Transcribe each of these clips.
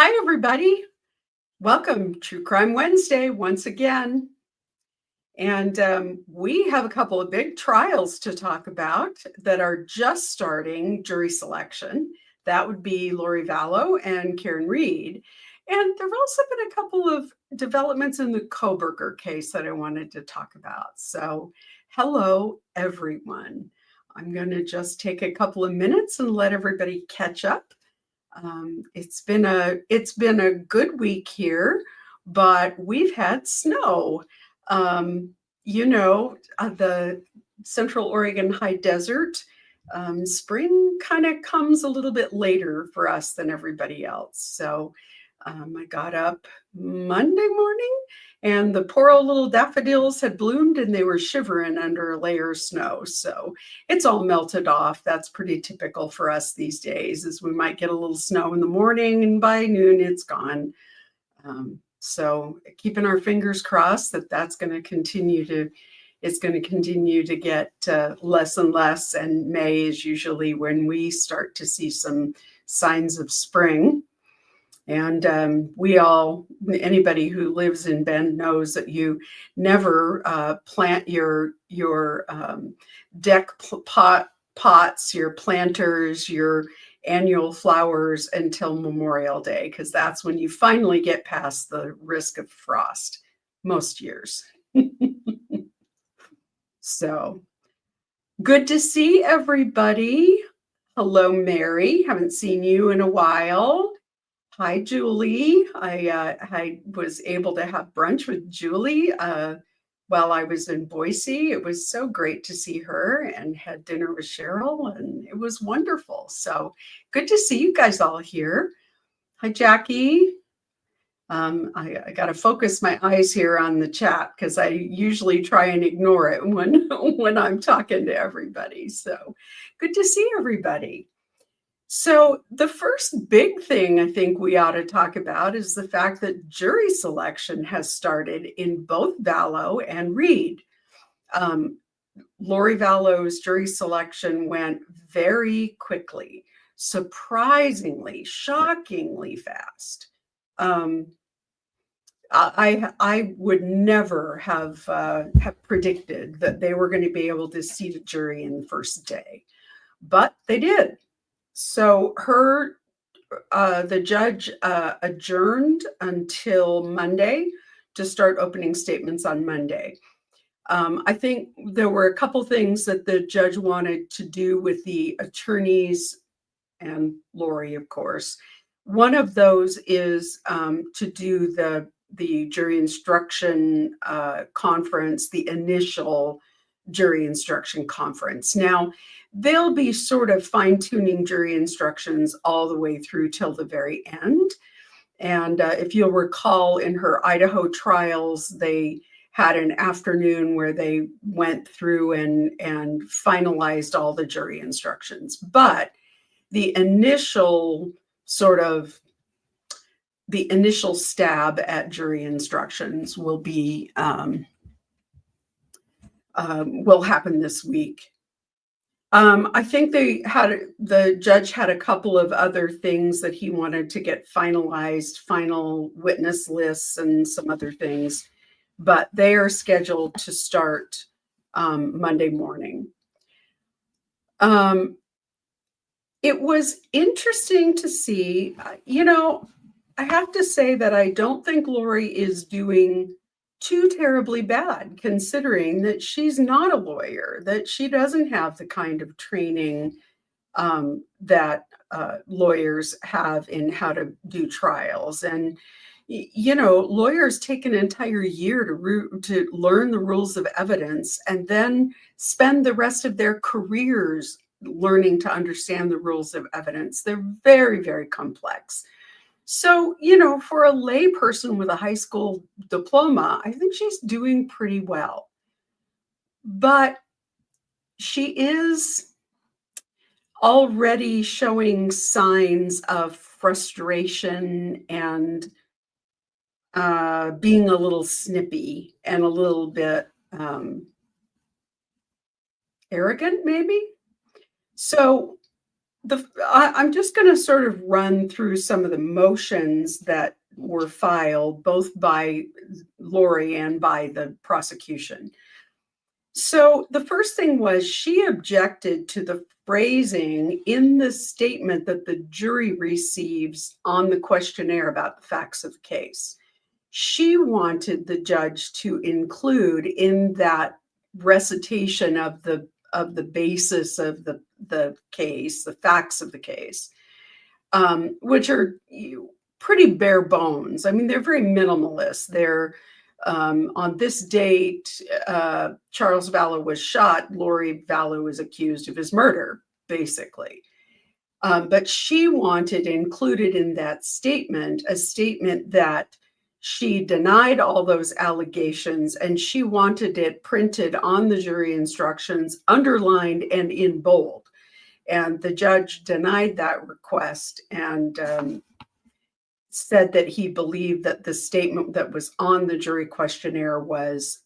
Hi, everybody. Welcome, True Crime Wednesday once again. And we have a couple of big trials to talk about that are just starting jury selection. That would be Lori Vallow and Karen Reed. And there have also been a couple of developments in the Kohberger case that I wanted to talk about. So hello, everyone. I'm going to just take a couple of minutes and let everybody catch up. It's been a good week here, but we've had snow. The Central Oregon high desert, spring kind of comes a little bit later for us than everybody else. So I got up Monday morning and the poor old little daffodils had bloomed and they were shivering under a layer of snow. So it's all melted off. That's pretty typical for us these days, is we might get a little snow in the morning and by noon it's gone. So keeping our fingers crossed that it's going to continue to get less and less. And May is usually when we start to see some signs of spring. And anybody who lives in Bend knows that you never plant your deck pots, your planters, your annual flowers until Memorial Day, because that's when you finally get past the risk of frost most years. So good to see everybody. Hello, Mary. Haven't seen you in a while. Hi, Julie. I was able to have brunch with Julie while I was in Boise. It was so great to see her, and had dinner with Cheryl, and it was wonderful. So good to see you guys all here. Hi, Jackie. I got to focus my eyes here on the chat because I usually try and ignore it when I'm talking to everybody. So good to see everybody. So the first big thing I think we ought to talk about is the fact that jury selection has started in both Vallow and Reed. Lori Vallow's jury selection went very quickly, surprisingly, shockingly fast. I would never have predicted that they were going to be able to seat a jury in the first day, but they did. So the judge adjourned until Monday to start opening statements on Monday. I think there were a couple things that the judge wanted to do with the attorneys and Lori, of course. One of those is to do the jury instruction conference, the initial jury instruction conference. Now, they'll be sort of fine-tuning jury instructions all the way through till the very end. And if you'll recall, in her Idaho trials, they had an afternoon where they went through and finalized all the jury instructions. But the initial stab at jury instructions will happen this week. I think the judge had a couple of other things that he wanted to get finalized, final witness lists and some other things, but they are scheduled to start Monday morning. It was interesting to see, I have to say that I don't think Lori is doing too terribly bad, considering that she's not a lawyer, that she doesn't have the kind of training that lawyers have in how to do trials. And, lawyers take an entire year to learn the rules of evidence and then spend the rest of their careers learning to understand the rules of evidence. They're very, very complex. So, for a lay person with a high school diploma, I think she's doing pretty well. But she is already showing signs of frustration and being a little snippy and a little bit arrogant, maybe. So I'm just going to sort of run through some of the motions that were filed, both by Lori and by the prosecution. So the first thing was she objected to the phrasing in the statement that the jury receives on the questionnaire about the facts of the case. She wanted the judge to include in that recitation of the basis of the case, the facts of the case, which are pretty bare bones. I mean, they're very minimalist. They're on this date, Charles Vallow was shot. Lori Vallow is accused of his murder, basically. But she wanted included in that statement a statement that she denied all those allegations, and she wanted it printed on the jury instructions, underlined and in bold. And the judge denied that request and said that he believed that the statement that was on the jury questionnaire was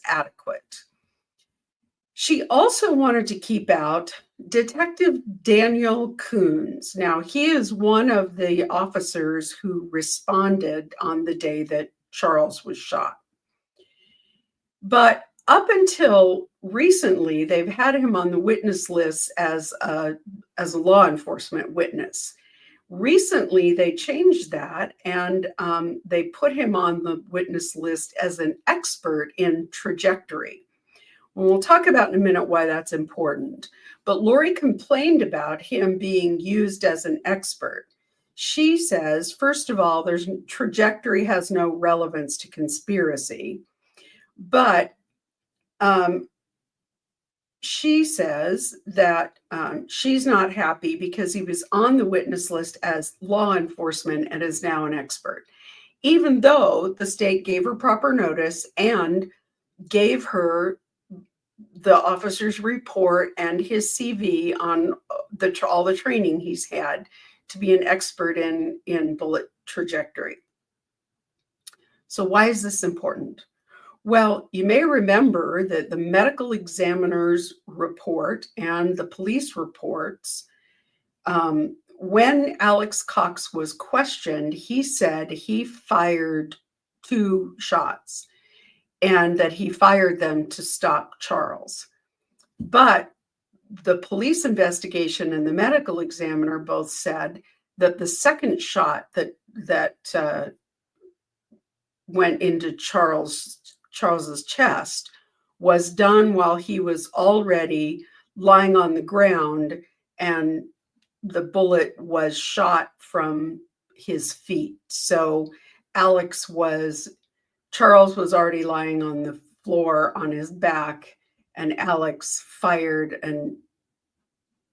adequate. She also wanted to keep out Detective Daniel Coons. Now, he is one of the officers who responded on the day that Charles was shot. But up until recently, they've had him on the witness list as a law enforcement witness. Recently, they changed that and they put him on the witness list as an expert in trajectory. We'll talk about in a minute why that's important. But Lori complained about him being used as an expert. She says, first of all, trajectory has no relevance to conspiracy. But she says that she's not happy because he was on the witness list as law enforcement and is now an expert, even though the state gave her proper notice and gave her the officer's report and his CV on all the training he's had to be an expert in bullet trajectory. So why is this important? Well, you may remember that the medical examiner's report and the police reports, when Alex Cox was questioned, he said he fired 2 shots and that he fired them to stop Charles. But the police investigation and the medical examiner both said that the second shot that went into Charles's chest was done while he was already lying on the ground, and the bullet was shot from his feet. So Charles was already lying on the floor on his back, and Alex fired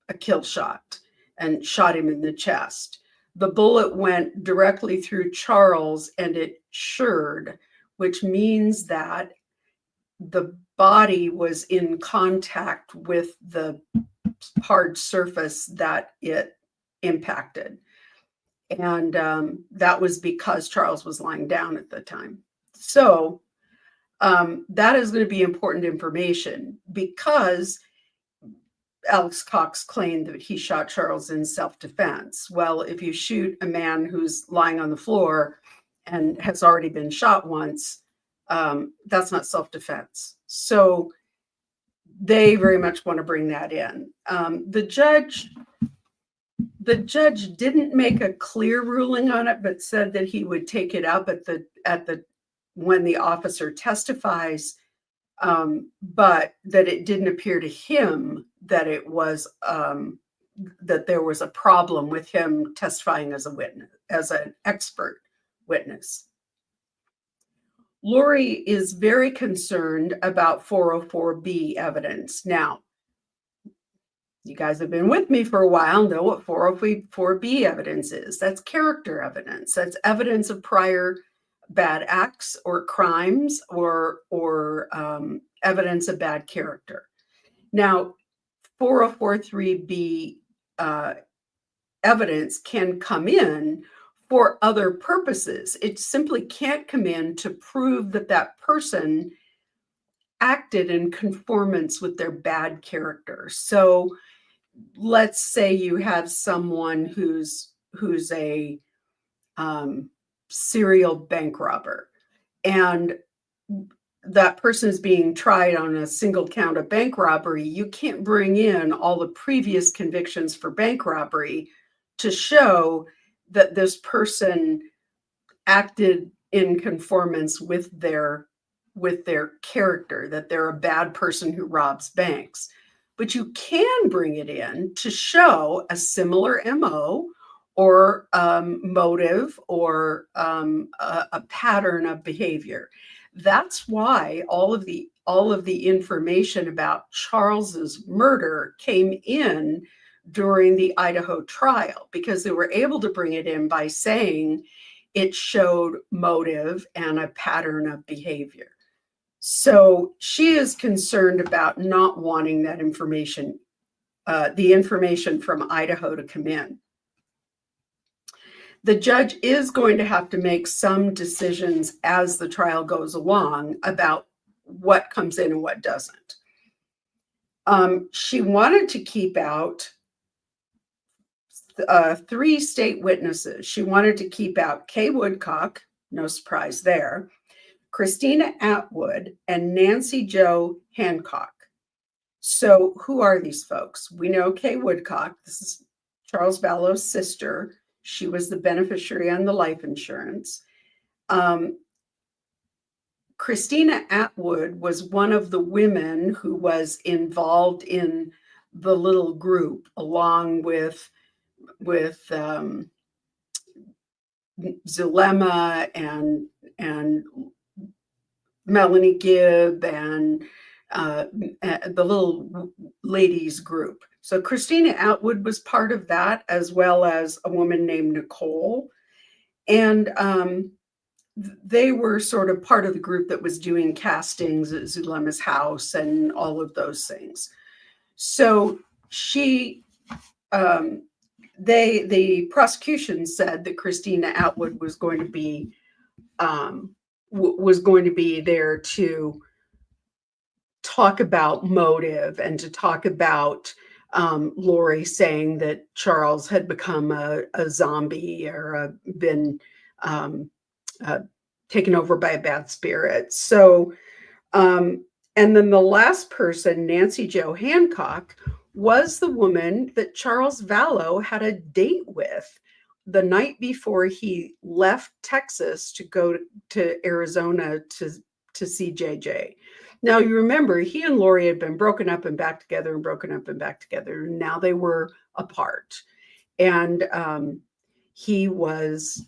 a kill shot and shot him in the chest. The bullet went directly through Charles and it sheared, which means that the body was in contact with the hard surface that it impacted. And that was because Charles was lying down at the time. So that is going to be important information because Alex Cox claimed that he shot Charles in self-defense. Well, if you shoot a man who's lying on the floor and has already been shot once, that's not self-defense. So they very much want to bring that in. The judge didn't make a clear ruling on it, but said that he would take it up when the officer testifies, but that it didn't appear to him that it was that there was a problem with him testifying as a witness, as an expert witness. Lori is very concerned about 404B evidence. Now, you guys have been with me for a while, know what 404B evidence is. That's character evidence. That's evidence of prior bad acts or crimes or evidence of bad character. Now, 404B evidence can come in for other purposes. It simply can't come in to prove that that person acted in conformance with their bad character. So let's say you have someone who's a serial bank robber, and that person is being tried on a single count of bank robbery. You can't bring in all the previous convictions for bank robbery to show that this person acted in conformance with their character, that they're a bad person who robs banks. But you can bring it in to show a similar MO or motive or a pattern of behavior. That's why all of the information about Charles's murder came in during the Idaho trial, because they were able to bring it in by saying it showed motive and a pattern of behavior. So she is concerned about not wanting that information, the information from Idaho, to come in. The judge is going to have to make some decisions as the trial goes along about what comes in and what doesn't. She wanted to keep out 3 state witnesses. She wanted to keep out Kay Woodcock, no surprise there, Christina Atwood, and Nancy Jo Hancock. So who are these folks? We know Kay Woodcock. This is Charles Vallow's sister. She was the beneficiary on the life insurance. Christina Atwood was one of the women who was involved in the little group, along with Zulema and Melanie Gibb and the little ladies group. So Christina Atwood was part of that, as well as a woman named Nicole. And they were sort of part of the group that was doing castings at Zulema's house and all of those things. So the prosecution said that Christina Atwood was going to be there to talk about motive and to talk about Lori saying that Charles had become a zombie or been taken over by a bad spirit. So, and then the last person, Nancy Jo Hancock, was the woman that Charles Vallow had a date with the night before he left Texas to go to Arizona to see JJ. Now, you remember, he and Lori had been broken up and back together and broken up and back together. And now they were apart. And he was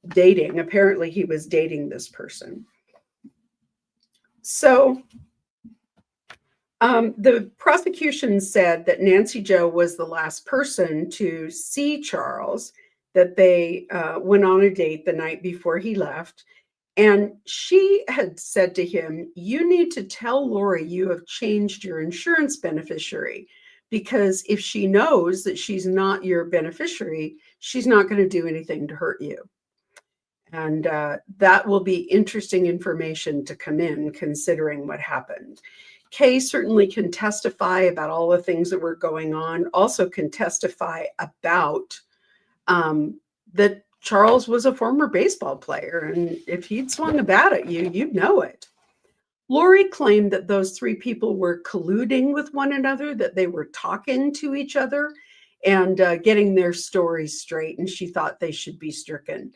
dating. Apparently, he was dating this person. So the prosecution said that Nancy Jo was the last person to see Charles, that they went on a date the night before he left. And she had said to him, "You need to tell Lori you have changed your insurance beneficiary, because if she knows that she's not your beneficiary, she's not going to do anything to hurt you." And that will be interesting information to come in, considering what happened. Kay certainly can testify about all the things that were going on, also can testify about that Charles was a former baseball player, and if he'd swung a bat at you, you'd know it. Lori claimed that those 3 people were colluding with one another, that they were talking to each other and getting their stories straight, and she thought they should be stricken.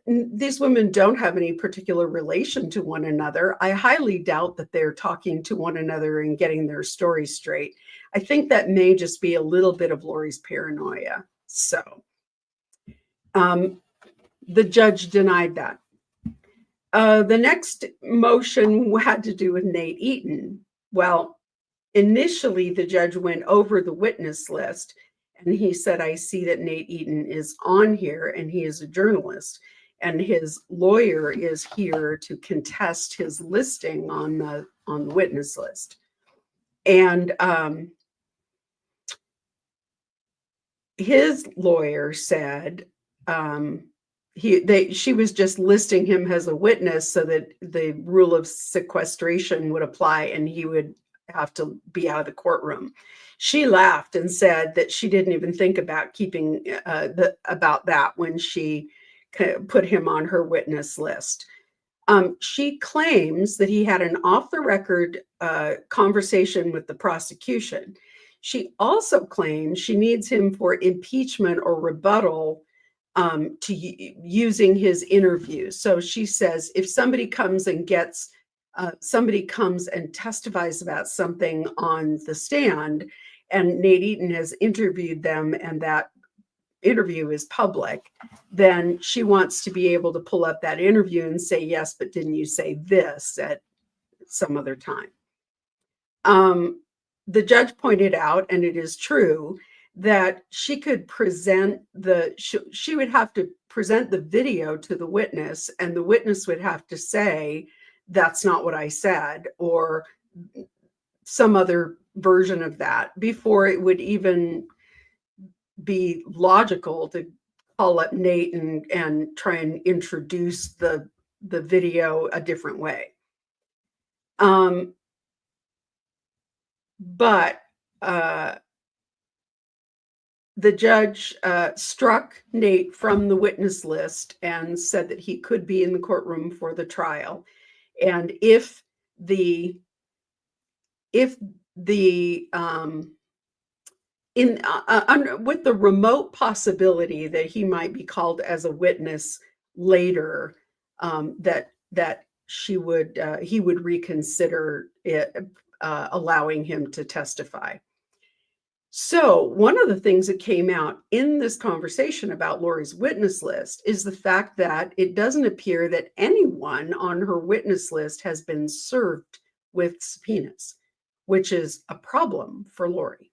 These women don't have any particular relation to one another. I highly doubt that they're talking to one another and getting their stories straight. I think that may just be a little bit of Lori's paranoia. So the judge denied that. The next motion had to do with Nate Eaton. Well, initially the judge went over the witness list, and he said, "I see that Nate Eaton is on here, and he is a journalist, and his lawyer is here to contest his listing on the witness list." And his lawyer said she was just listing him as a witness so that the rule of sequestration would apply and he would have to be out of the courtroom. She laughed and said that she didn't even think about keeping about that when she put him on her witness list. She claims that he had an off-the-record conversation with the prosecution. She also claims she needs him for impeachment or rebuttal to using his interviews. So she says if somebody comes and testifies about something on the stand, and Nate Eaton has interviewed them, and that interview is public, then she wants to be able to pull up that interview and say, yes, but didn't you say this at some other time? The judge pointed out, and it is true, that she could present she would have to present the video to the witness, and the witness would have to say, that's not what I said, or some other version of that, before it would even be logical to call up Nate and try and introduce the video a different way. But the judge struck Nate from the witness list and said that he could be in the courtroom for the trial. And with the remote possibility that he might be called as a witness later, that he would reconsider it, allowing him to testify. So one of the things that came out in this conversation about Lori's witness list is the fact that it doesn't appear that anyone on her witness list has been served with subpoenas, which is a problem for Lori.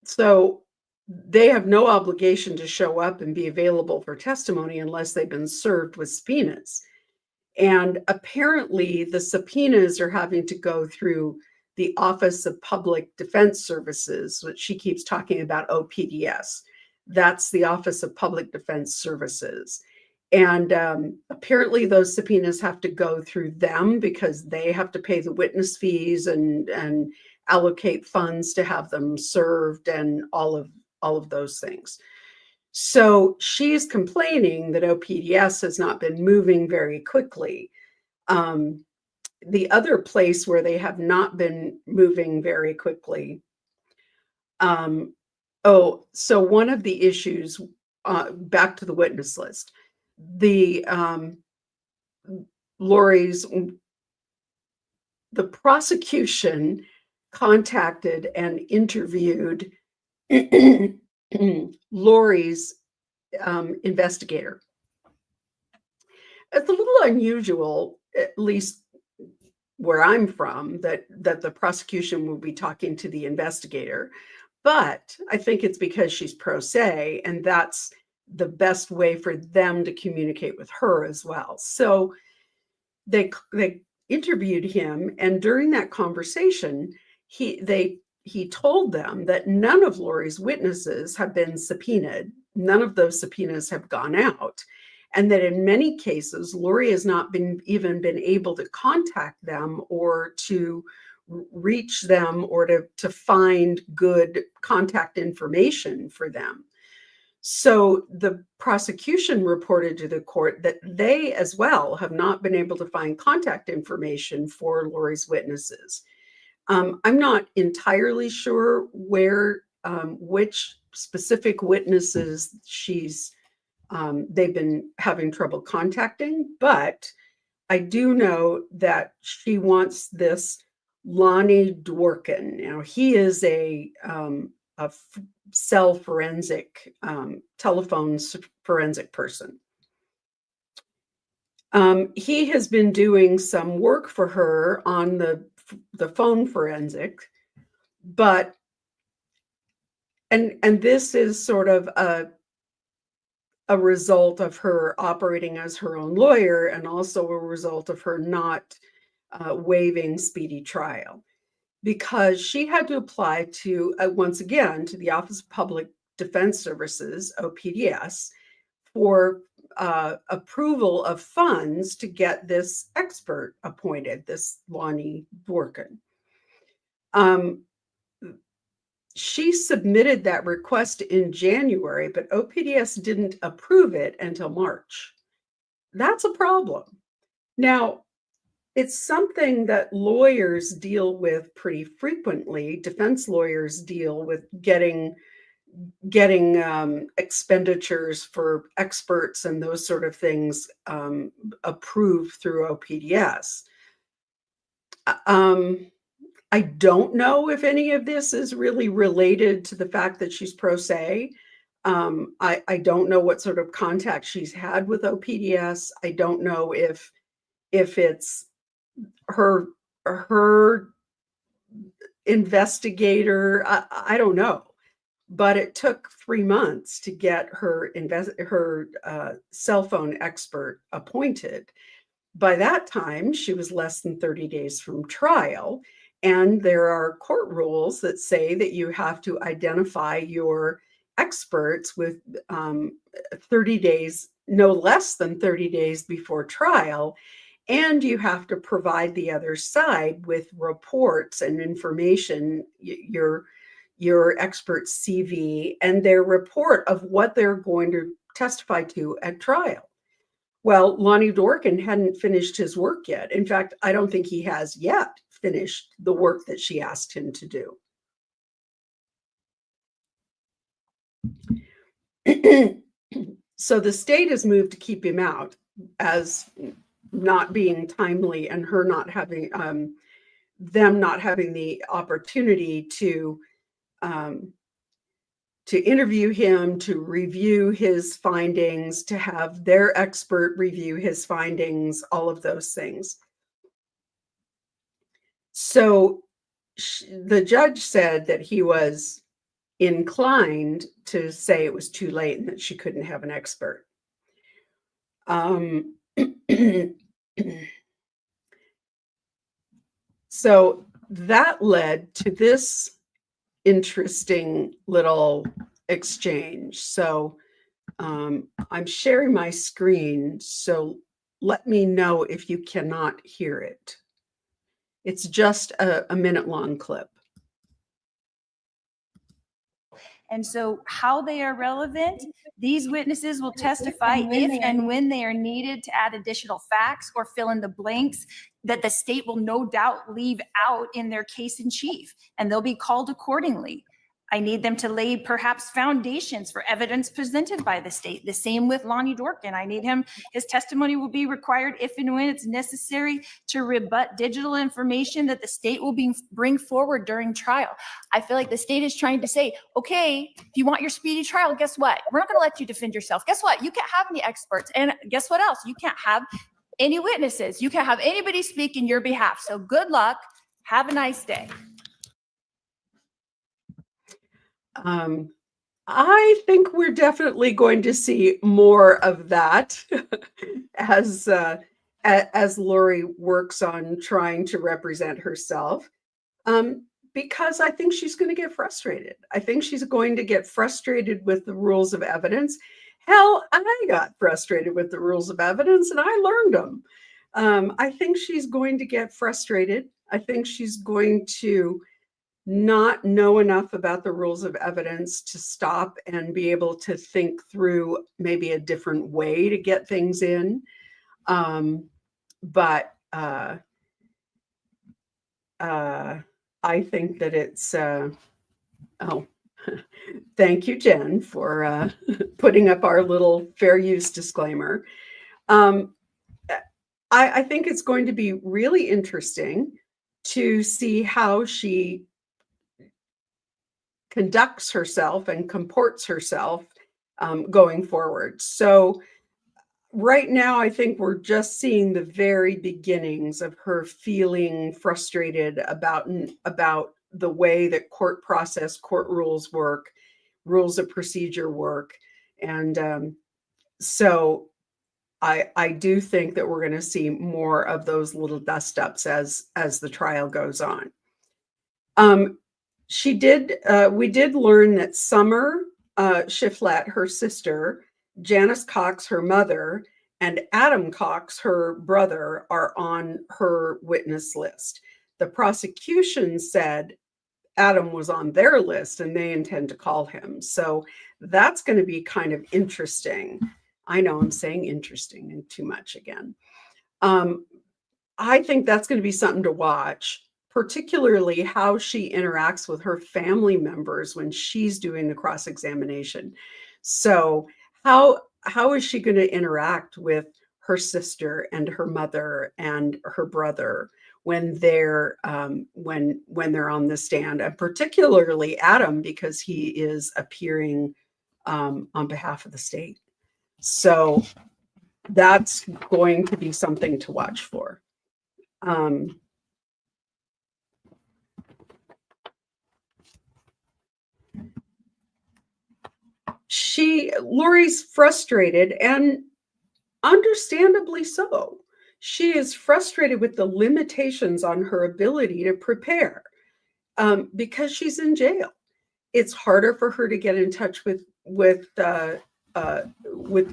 So they have no obligation to show up and be available for testimony unless they've been served with subpoenas. And apparently the subpoenas are having to go through the Office of Public Defense Services, which she keeps talking about, OPDS. That's the Office of Public Defense Services. And apparently those subpoenas have to go through them because they have to pay the witness fees and allocate funds to have them served and all of those things. So she's complaining that OPDS has not been moving very quickly. The other place where they have not been moving very quickly. So one of the issues, back to the witness list, the prosecution contacted and interviewed Lori's investigator. It's a little unusual, at least where I'm from, that the prosecution will be talking to the investigator, but I think it's because she's pro se, and that's the best way for them to communicate with her as well. So they interviewed him, and during that conversation, he told them that none of Lori's witnesses have been subpoenaed. None of those subpoenas have gone out. And that in many cases, Lori has not even been able to contact them or to reach them or to find good contact information for them. So the prosecution reported to the court that they as well have not been able to find contact information for Lori's witnesses. I'm not entirely sure which specific witnesses they've been having trouble contacting, but I do know that she wants this Lonnie Dworkin. Now, he is a cell forensic, telephone forensic person. He has been doing some work for her on the phone forensic, but and this is sort of a result of her operating as her own lawyer, and also a result of her not waiving speedy trial, because she had to apply to, once again, to the Office of Public Defense Services, OPDS, for approval of funds to get this expert appointed, this Lonnie Dworkin. she submitted that request in January, but OPDS didn't approve it until March. That's a problem. Now, it's something that lawyers deal with pretty frequently. Defense lawyers deal with getting expenditures for experts and those sort of things approved through OPDS. I don't know if any of this is really related to the fact that she's pro se. I don't know what sort of contact she's had with OPDS. I don't know if it's her investigator. I don't know. But it took 3 months to get her cell phone expert appointed. By that time, she was less than 30 days from trial. And there are court rules that say that you have to identify your experts with 30 days, no less than 30 days before trial. And you have to provide the other side with reports and information, your expert CV and their report of what they're going to testify to at trial. Well, Lonnie Dorkin hadn't finished his work yet. In fact, I don't think he has yet finished the work that she asked him to do. So the state has moved to keep him out as not being timely and her not having, them not having the opportunity to interview him, to review his findings, to have their expert review his findings, all of those things. So the judge said that he was inclined to say it was too late and that she couldn't have an expert. So that led to this interesting little exchange. So I'm sharing my screen, so let me know if you cannot hear it. It's just a minute-long clip. And so how they are relevant, these witnesses will testify if and when they are needed to add additional facts or fill in the blanks that the state will no doubt leave out in their case in chief, and they'll be called accordingly. I need them to lay perhaps foundations for evidence presented by the state. The same with Lonnie Dorkin. I need his testimony will be required if and when it's necessary to rebut digital information that the state will bring forward during trial. I feel like the state is trying to say, okay, if you want your speedy trial, guess what? We're not gonna let you defend yourself. Guess what? You can't have any experts. And guess what else? You can't have any witnesses. You can't have anybody speak in your behalf. So good luck. Have a nice day. I think we're definitely going to see more of that as Lori works on trying to represent herself, because I think she's going to get frustrated. I think she's going to get frustrated with the rules of evidence. Hell, I got frustrated with the rules of evidence and I learned them. I think she's going to get frustrated. I think she's going to not know enough about the rules of evidence to stop and be able to think through maybe a different way to get things in. But I think that it's, oh, thank you, Jen, for putting up our little fair use disclaimer. I think it's going to be really interesting to see how she conducts herself and comports herself going forward. So right now, I think we're just seeing the very beginnings of her feeling frustrated about the way that court process, court rules work, rules of procedure work. And so I do think that we're going to see more of those little dust ups as the trial goes on. We did learn that Summer Shiflett, her sister, Janice Cox, her mother, and Adam Cox, her brother, are on her witness list. The prosecution said Adam was on their list and they intend to call him. So that's going to be kind of interesting. I know I'm saying interesting and too much again. I think that's going to be something to watch, particularly how she interacts with her family members when she's doing the cross-examination. So how is she going to interact with her sister and her mother and her brother when they're when they're on the stand, and particularly Adam, because he is appearing on behalf of the state. So that's going to be something to watch for. Lori's frustrated, and understandably so. She is frustrated with the limitations on her ability to prepare because she's in jail. It's harder for her to get in touch with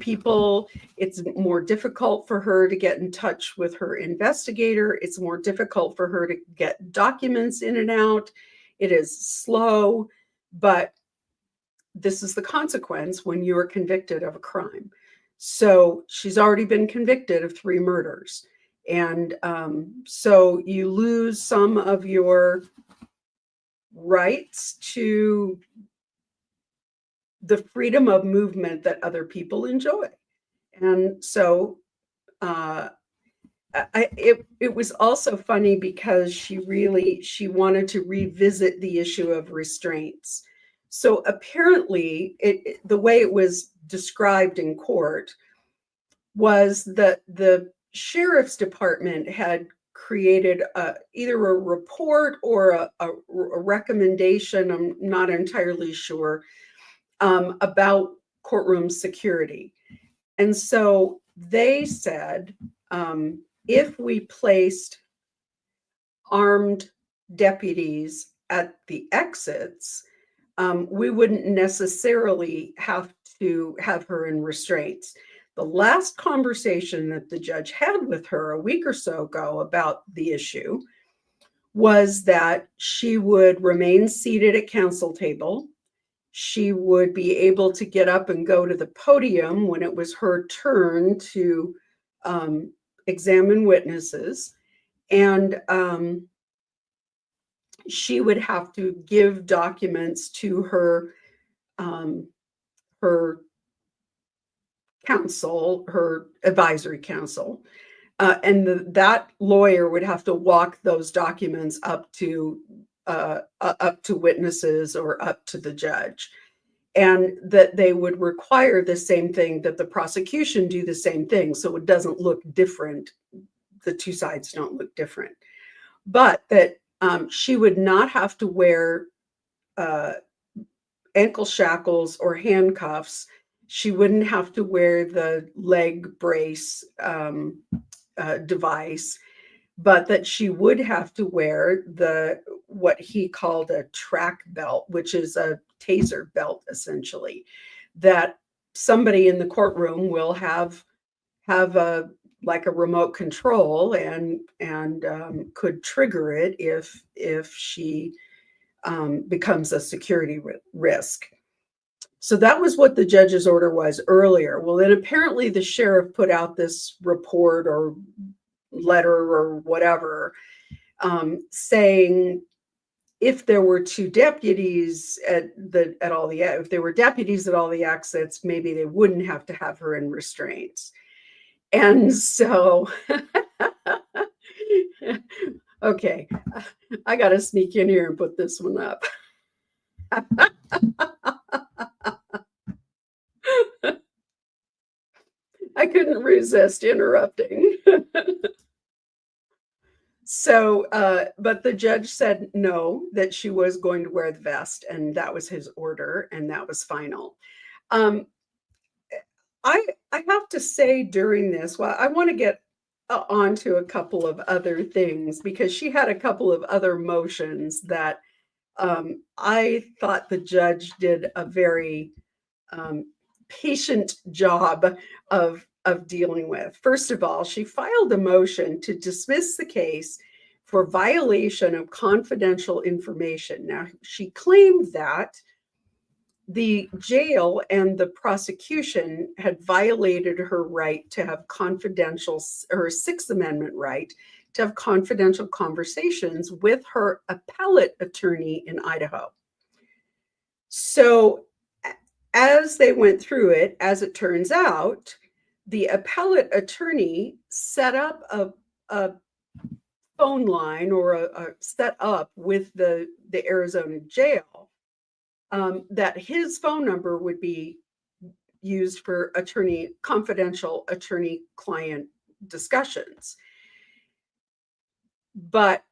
people. It's more difficult for her to get in touch with her investigator. It's more difficult for her to get documents in and out. It is slow, but this is the consequence when you are convicted of a crime. So she's already been convicted of 3 murders. And so you lose some of your rights to the freedom of movement that other people enjoy. And so it was also funny because she wanted to revisit the issue of restraints. So apparently the way it was described in court was that the sheriff's department had created either a report or a recommendation, I'm not entirely sure, about courtroom security. And so they said, if we placed armed deputies at the exits, we wouldn't necessarily have to have her in restraints. The last conversation that the judge had with her a week or so ago about the issue was that she would remain seated at counsel table. She would be able to get up and go to the podium when it was her turn to examine witnesses. And she would have to give documents to her counsel, her advisory counsel. And that lawyer would have to walk those documents up to witnesses or up to the judge, and that they would require the same thing, that the prosecution do the same thing, so it doesn't look different. The two sides don't look different, but that she would not have to wear ankle shackles or handcuffs. She wouldn't have to wear the leg brace device, but that she would have to wear what he called a track belt, which is a taser belt, essentially, that somebody in the courtroom will have a remote control and could trigger it if she becomes a security risk. So that was what the judge's order was earlier. Well, then apparently the sheriff put out this report or letter or whatever, saying if there were 2 deputies if there were deputies at all the exits, maybe they wouldn't have to have her in restraints. And so, okay, I got to sneak in here and put this one up. I couldn't resist interrupting. So, but the judge said no, that she was going to wear the vest, and that was his order, and that was final. I have to say during this, well, I want to get onto a couple of other things, because she had a couple of other motions that I thought the judge did a very patient job of dealing with. First of all, she filed a motion to dismiss the case for violation of confidential information. Now, she claimed that the jail and the prosecution had violated her right to have confidential, her Sixth Amendment right to have confidential conversations with her appellate attorney in Idaho. So as they went through it, as it turns out, the appellate attorney set up a phone line or a set up with the Arizona jail that his phone number would be used for confidential attorney-client discussions. But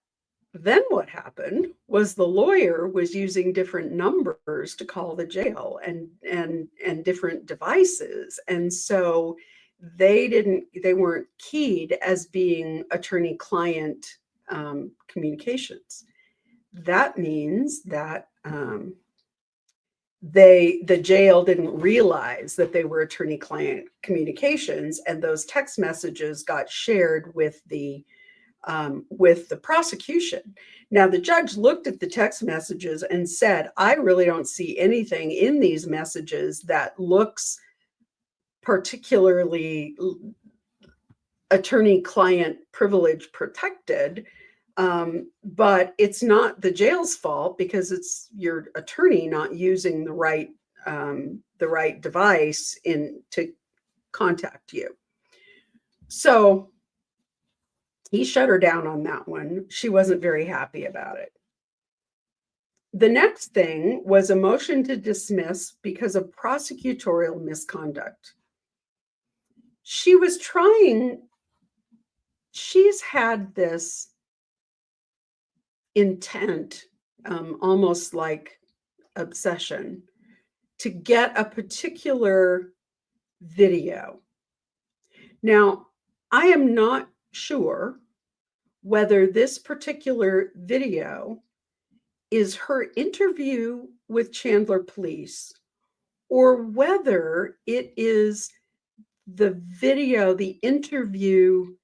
then what happened was the lawyer was using different numbers to call the jail and different devices. And so they weren't keyed as being attorney-client communications. That means that the jail didn't realize that they were attorney-client communications, and those text messages got shared with the prosecution. Now, the judge looked at the text messages and said, I really don't see anything in these messages that looks particularly attorney-client privilege protected. But it's not the jail's fault because it's your attorney not using the right device to contact you. So he shut her down on that one. She wasn't very happy about it. The next thing was a motion to dismiss because of prosecutorial misconduct. She's had this intent, almost like obsession, to get a particular video. Now, I am not sure whether this particular video is her interview with Chandler Police or whether it is the video, the interview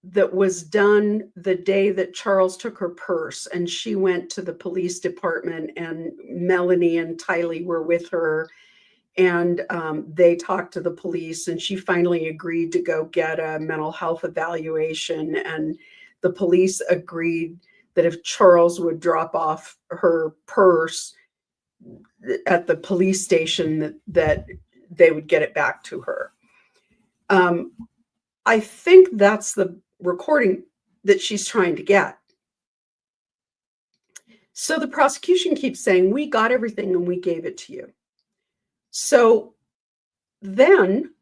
that was done the day that Charles took her purse and she went to the police department and Melanie and Tylee were with her and they talked to the police and she finally agreed to go get a mental health evaluation, and the police agreed that if Charles would drop off her purse at the police station that they would get it back to her. I think that's the recording that she's trying to get. So the prosecution keeps saying, we got everything and we gave it to you. So then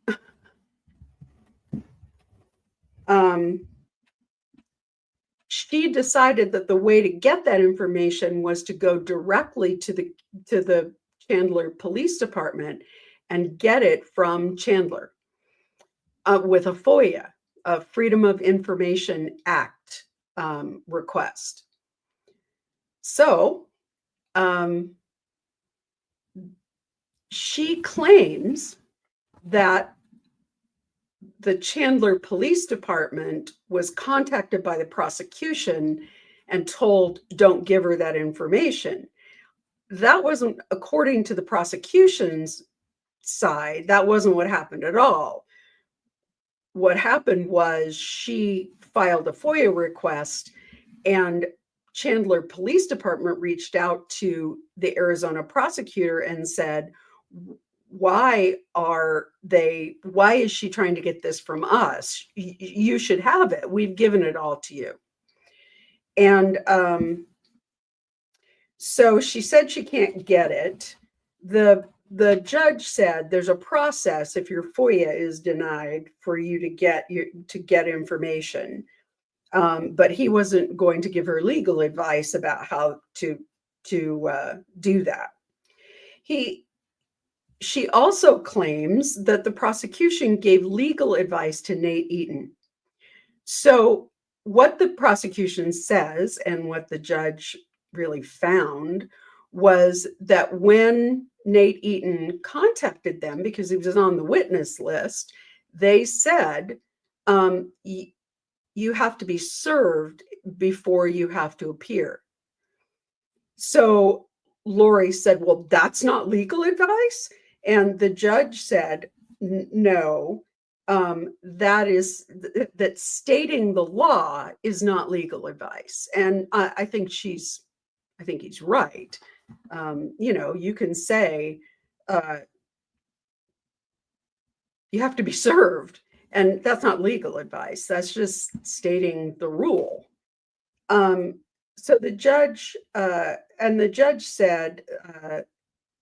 she decided that the way to get that information was to go directly to the Chandler Police Department and get it from Chandler with a FOIA, a Freedom of Information Act request. So she claims that the Chandler Police Department was contacted by the prosecution and told, don't give her that information. That wasn't, according to the prosecution's side, that wasn't what happened at all. What happened was she filed a FOIA request and Chandler Police Department reached out to the Arizona prosecutor and said, why is she trying to get this from us? You should have it. We've given it all to you. And so she said she can't get it. The judge said there's a process if your FOIA is denied for you to get information. But he wasn't going to give her legal advice about how to do that. She also claims that the prosecution gave legal advice to Nate Eaton. So what the prosecution says and what the judge really found was that when Nate Eaton contacted them, because he was on the witness list, they said, you have to be served before you have to appear. So Lori said, well, that's not legal advice. And the judge said, no, that stating the law is not legal advice. And I think he's right. You can say you have to be served, and that's not legal advice. That's just stating the rule. So the judge said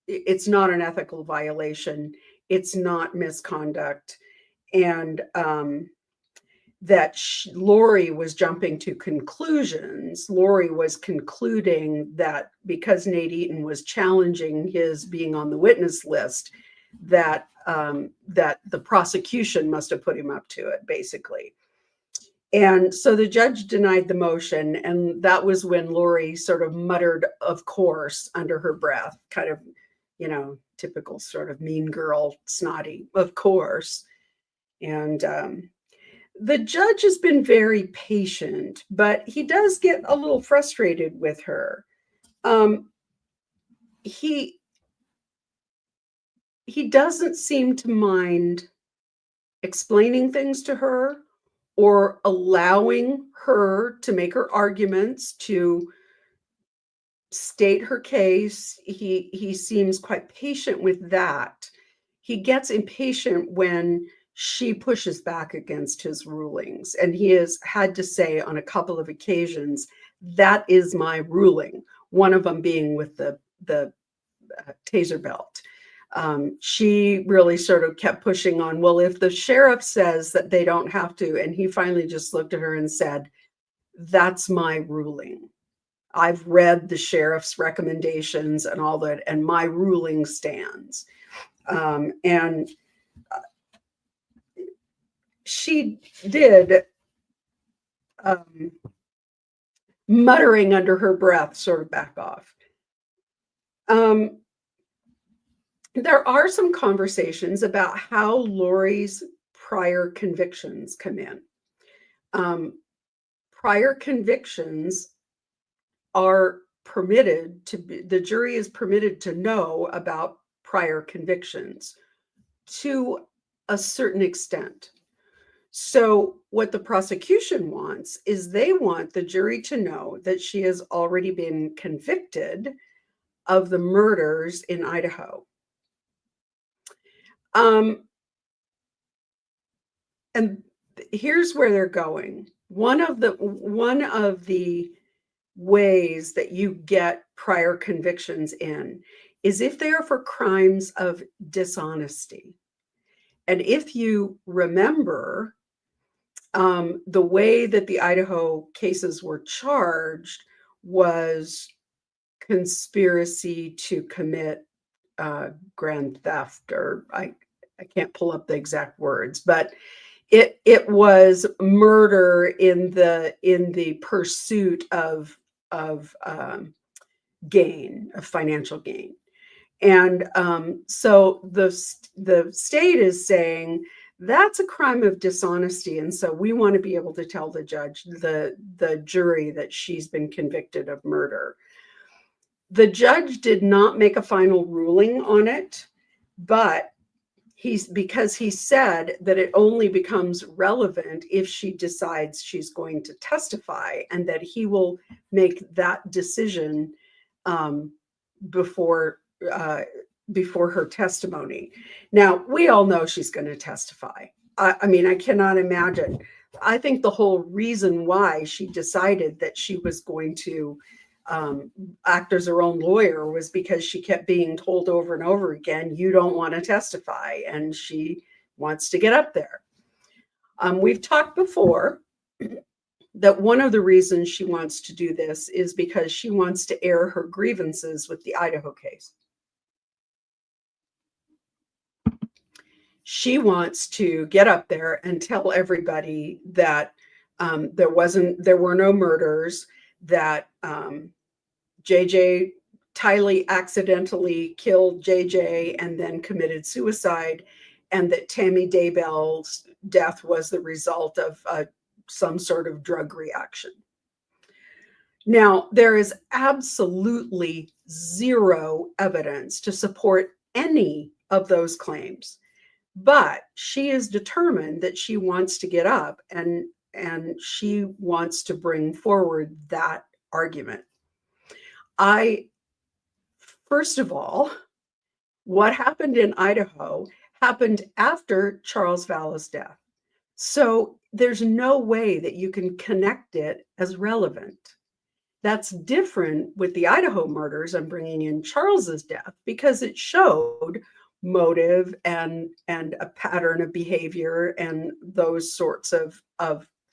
it's not an ethical violation, it's not misconduct, and that Lori was jumping to conclusions. Lori was concluding that because Nate Eaton was challenging his being on the witness list, that the prosecution must have put him up to it, basically. And so the judge denied the motion, and that was when Lori sort of muttered, of course, under her breath, kind of, typical sort of mean girl, snotty, of course. And the judge has been very patient, but he does get a little frustrated with her. He doesn't seem to mind explaining things to her or allowing her to make her arguments, to state her case. He seems quite patient with that. He gets impatient when she pushes back against his rulings. And he has had to say on a couple of occasions, that is my ruling. One of them being with the taser belt. She really sort of kept pushing on, well, if the sheriff says that they don't have to, and he finally just looked at her and said, that's my ruling. I've read the sheriff's recommendations and all that, and my ruling stands. And she did, muttering under her breath, sort of back off. There are some conversations about how Lori's prior convictions come in. Prior convictions are permitted to be, the jury is permitted to know about prior convictions to a certain extent. So what the prosecution wants is they want the jury to know that she has already been convicted of the murders in Idaho. And here's where they're going. One of the ways that you get prior convictions in is if they are for crimes of dishonesty. And if you remember, the way that the Idaho cases were charged was conspiracy to commit grand theft, or I can't pull up the exact words, but it was murder in the pursuit of gain, of financial gain. And so the state is saying that's a crime of dishonesty, and so we want to be able to tell the judge, the jury, that she's been convicted of murder. The judge did not make a final ruling on it, but because he said that it only becomes relevant if she decides she's going to testify, and that he will make that decision before her testimony. Now, we all know she's going to testify. I mean, I cannot imagine. I think the whole reason why she decided that she was going to act as her own lawyer was because she kept being told over and over again, you don't want to testify, and she wants to get up there. We've talked before that one of the reasons she wants to do this is because she wants to air her grievances with the Idaho case. She wants to get up there and tell everybody that there were no murders, that JJ Tylee accidentally killed JJ and then committed suicide, and that Tammy Daybell's death was the result of some sort of drug reaction. Now, there is absolutely zero evidence to support any of those claims, but she is determined that she wants to get up and she wants to bring forward that argument. First of all, what happened in Idaho happened after Charles Vallow's death. So there's no way that you can connect it as relevant. That's different with the Idaho murders. I'm bringing in Charles's death because it showed motive and a pattern of behavior and those sorts of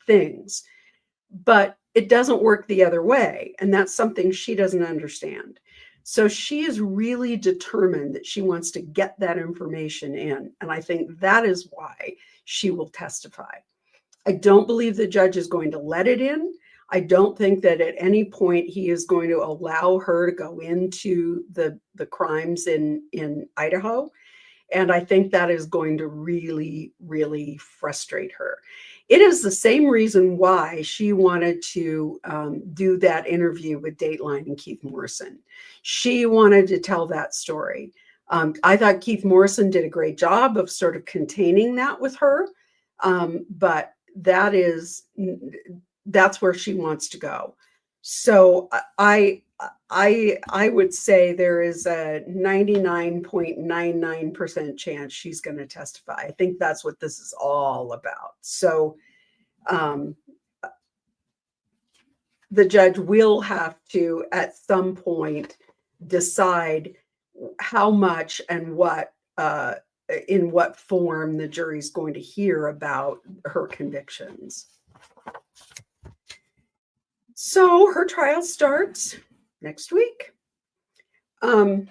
things. But it doesn't work the other way. And that's something she doesn't understand. So she is really determined that she wants to get that information in. And I think that is why she will testify. I don't believe the judge is going to let it in. I don't think that at any point he is going to allow her to go into the crimes in Idaho. And I think that is going to really, really frustrate her. It is the same reason why she wanted to do that interview with Dateline and Keith Morrison. She wanted to tell that story. I thought Keith Morrison did a great job of sort of containing that with her, but that's where she wants to go. So I would say there is a 99.99% chance she's going to testify. I think that's what this is all about. So the judge will have to, at some point, decide how much and what, in what form the jury's going to hear about her convictions. So her trial starts next week. The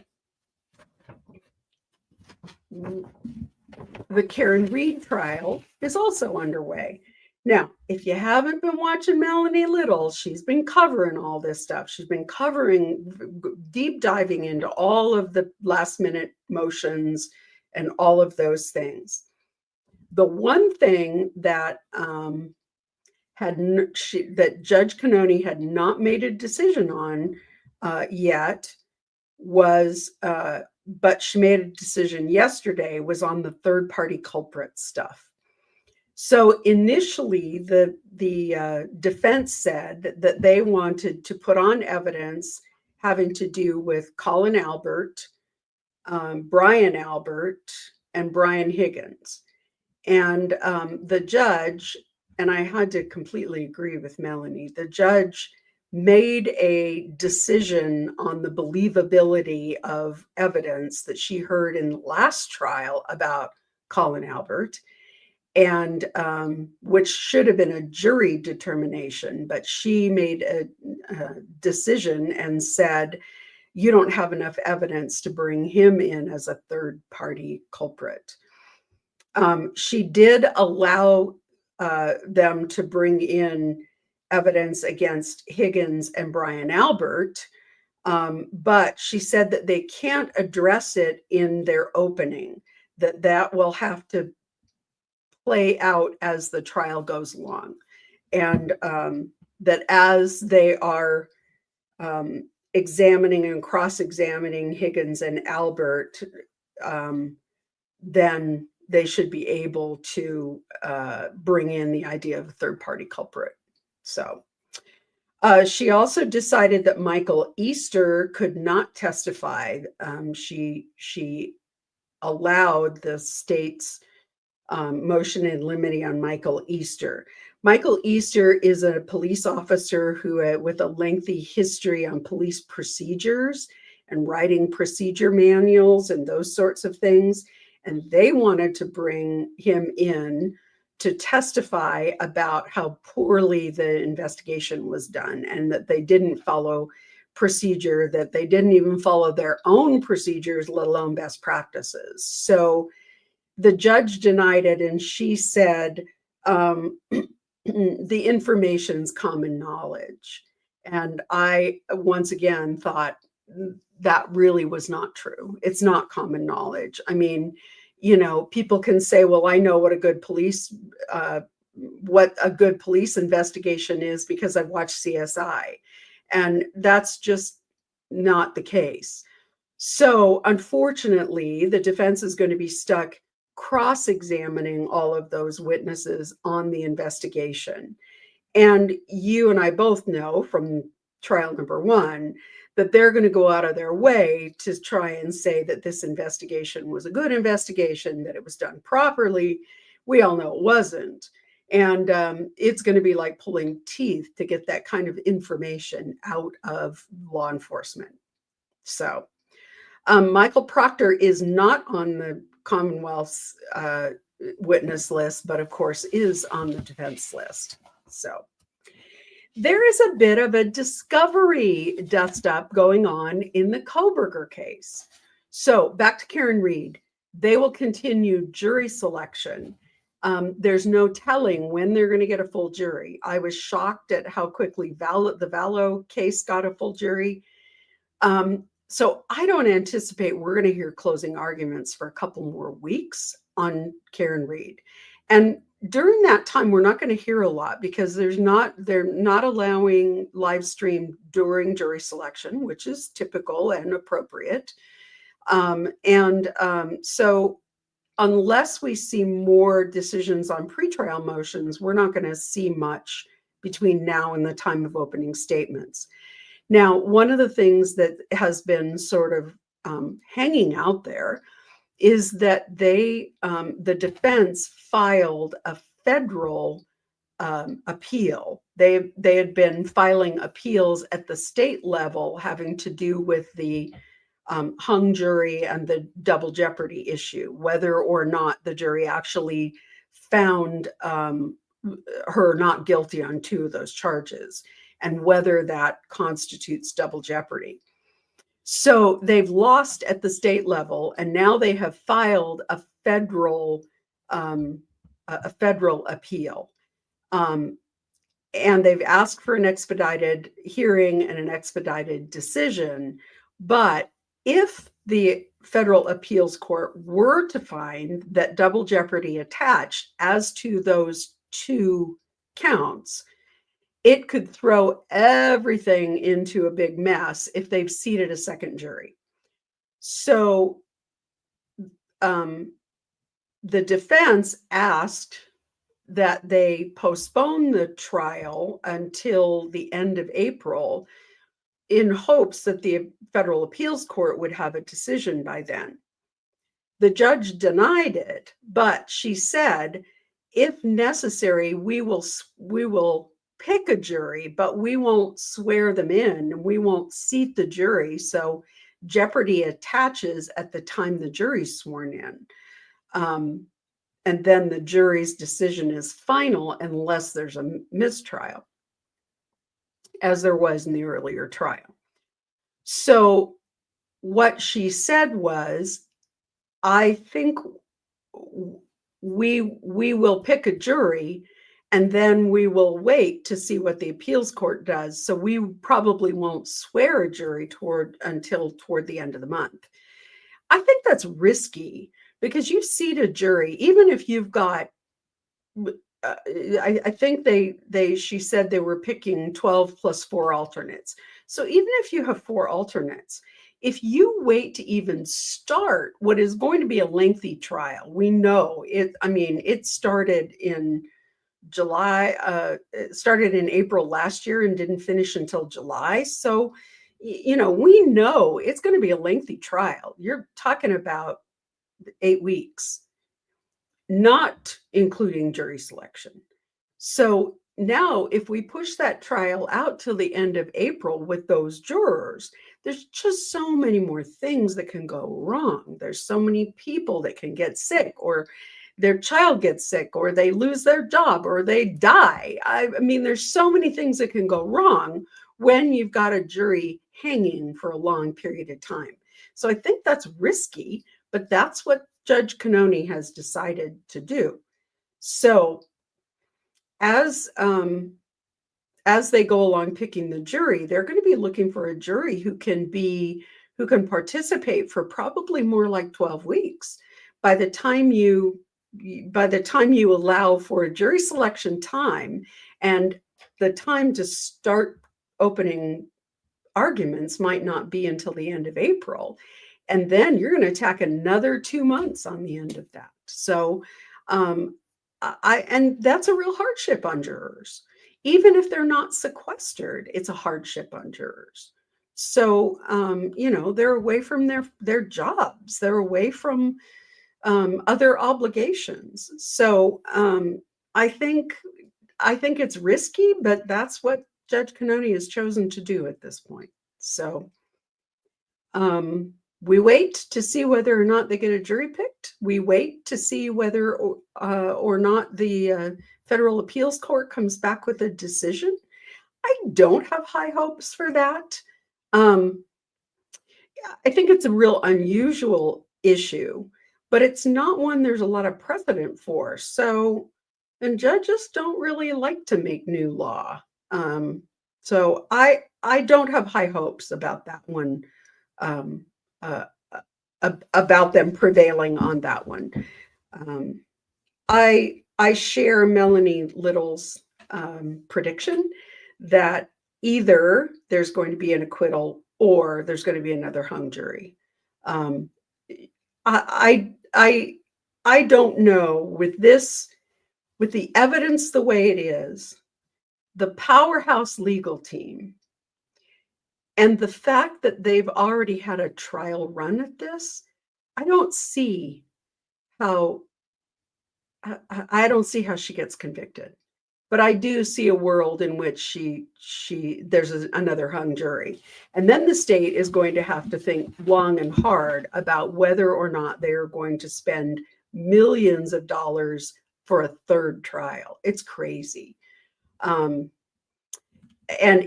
Karen Reed trial is also underway. Now, if you haven't been watching Melanie Little, she's been covering all this stuff. She's been covering, deep diving into all of the last minute motions and all of those things. The one thing that that Judge Cannoni had not made a decision on yet was, but she made a decision yesterday, was on the third-party culprit stuff. So initially, the defense said that they wanted to put on evidence having to do with Colin Albert, Brian Albert, and Brian Higgins. And the judge, and I had to completely agree with Melanie, the judge made a decision on the believability of evidence that she heard in the last trial about Colin Albert, and which should have been a jury determination, but she made a decision and said, you don't have enough evidence to bring him in as a third-party culprit. She did allow them to bring in evidence against Higgins and Brian Albert, but she said that they can't address it in their opening, that will have to play out as the trial goes along, and that as they are examining and cross-examining Higgins and Albert, then they should be able to bring in the idea of a third-party culprit. So she also decided that Michael Easter could not testify. She allowed the state's motion in limine on Michael Easter. Michael Easter is a police officer who, with a lengthy history on police procedures and writing procedure manuals and those sorts of things. And they wanted to bring him in to testify about how poorly the investigation was done, and that they didn't follow procedure, that they didn't even follow their own procedures, let alone best practices. So the judge denied it, and she said, the information's common knowledge. And I, once again, thought that really was not true. It's not common knowledge. I mean, you know, people can say, well, I know what a good police investigation is because I've watched CSI. And that's just not the case. So unfortunately, the defense is going to be stuck cross-examining all of those witnesses on the investigation. And you and I both know from trial number one that they're going to go out of their way to try and say that this investigation was a good investigation, that it was done properly. We all know it wasn't. And it's going to be like pulling teeth to get that kind of information out of law enforcement. So Michael Proctor is not on the Commonwealth's witness list, but of course is on the defense list. So there is a bit of a discovery dust-up going on in the Kohberger case. So back to Karen Reed. They will continue jury selection. There's no telling when they're going to get a full jury. I was shocked at how quickly the Vallow case got a full jury. So I don't anticipate we're going to hear closing arguments for a couple more weeks on Karen Reed. And during that time, we're not going to hear a lot because they're not allowing live stream during jury selection, which is typical and appropriate. So unless we see more decisions on pretrial motions, we're not going to see much between now and the time of opening statements. Now, one of the things that has been sort of hanging out there is that the defense filed a federal appeal. They had been filing appeals at the state level having to do with the hung jury and the double jeopardy issue, whether or not the jury actually found her not guilty on 2 of those charges, and whether that constitutes double jeopardy. So they've lost at the state level, and now they have filed a federal appeal. And they've asked for an expedited hearing and an expedited decision. But if the federal appeals court were to find that double jeopardy attached as to those 2 counts, it could throw everything into a big mess if they've seated a second jury. So the defense asked that they postpone the trial until the end of April in hopes that the federal appeals court would have a decision by then. The judge denied it, but she said, if necessary, we will pick a jury, but we won't swear them in. We won't seat the jury. So jeopardy attaches at the time the jury's sworn in. And then the jury's decision is final unless there's a mistrial, as there was in the earlier trial. So what she said was, I think we will pick a jury, and then we will wait to see what the appeals court does. So we probably won't swear a jury until toward the end of the month. I think that's risky because you seat a jury, even if you've got, I think she said they were picking 12 plus 4 alternates. So even if you have 4 alternates, if you wait to even start what is going to be a lengthy trial, we know it, it started in July, it started in April last year and didn't finish until July. So, we know it's going to be a lengthy trial. You're talking about 8 weeks, not including jury selection. So now if we push that trial out till the end of April with those jurors, there's just so many more things that can go wrong. There's so many people that can get sick, or their child gets sick, or they lose their job, or they die. There's so many things that can go wrong when you've got a jury hanging for a long period of time. So I think that's risky, but that's what Judge Cannoni has decided to do. So as they go along picking the jury, they're going to be looking for a jury who can participate for probably more like 12 weeks. By the time you allow for a jury selection time and the time to start opening arguments might not be until the end of April. And then you're going to tack another 2 months on the end of that. So, and that's a real hardship on jurors. Even if they're not sequestered, it's a hardship on jurors. So, they're away from their jobs. They're away from other obligations. So I think it's risky, but that's what Judge Cannoni has chosen to do at this point. So we wait to see whether or not they get a jury picked. We wait to see whether or not the Federal Appeals Court comes back with a decision. I don't have high hopes for that. I think it's a real unusual issue, but it's not one there's a lot of precedent for. So, and judges don't really like to make new law. So I don't have high hopes about that one, about them prevailing on that one. I share Melanie Little's prediction that either there's going to be an acquittal or there's going to be another hung jury. I don't know with the evidence the way it is, the powerhouse legal team, and the fact that they've already had a trial run at this, I don't see how she gets convicted. But I do see a world in which there's another hung jury. And then the state is going to have to think long and hard about whether or not they are going to spend millions of dollars for a third trial. It's crazy. And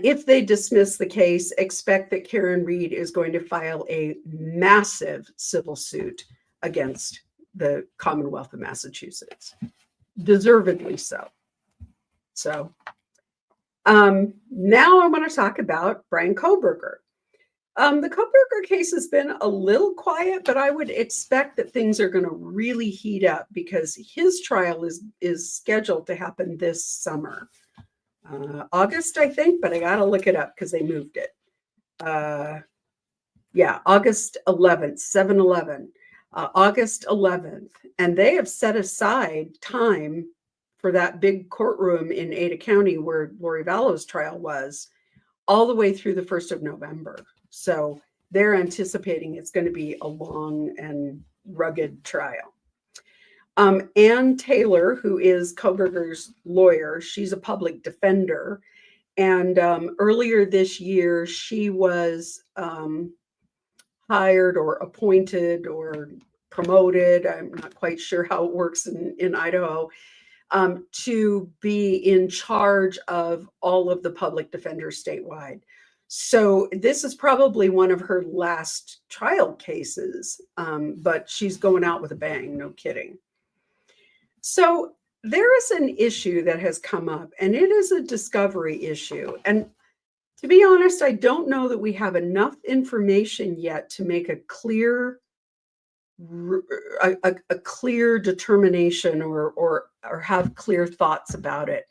if they dismiss the case, expect that Karen Reed is going to file a massive civil suit against the Commonwealth of Massachusetts. Deservedly so. So now I want to talk about Brian Kohberger. The Kohberger case has been a little quiet, but I would expect that things are going to really heat up because his trial is scheduled to happen this summer. August, I think, but I got to look it up because they moved it. August 11th, 7/11, August 11th. And they have set aside time for that big courtroom in Ada County where Lori Vallow's trial was, all the way through the 1st of November. So they're anticipating it's going to be a long and rugged trial. Ann Taylor, who is Kohberger's lawyer, she's a public defender. And earlier this year, she was hired or appointed or promoted, I'm not quite sure how it works in Idaho, to be in charge of all of the public defenders statewide. So this is probably one of her last trial cases, but she's going out with a bang, no kidding. So there is an issue that has come up, and it is a discovery issue. And to be honest, I don't know that we have enough information yet to make a clear determination or have clear thoughts about it.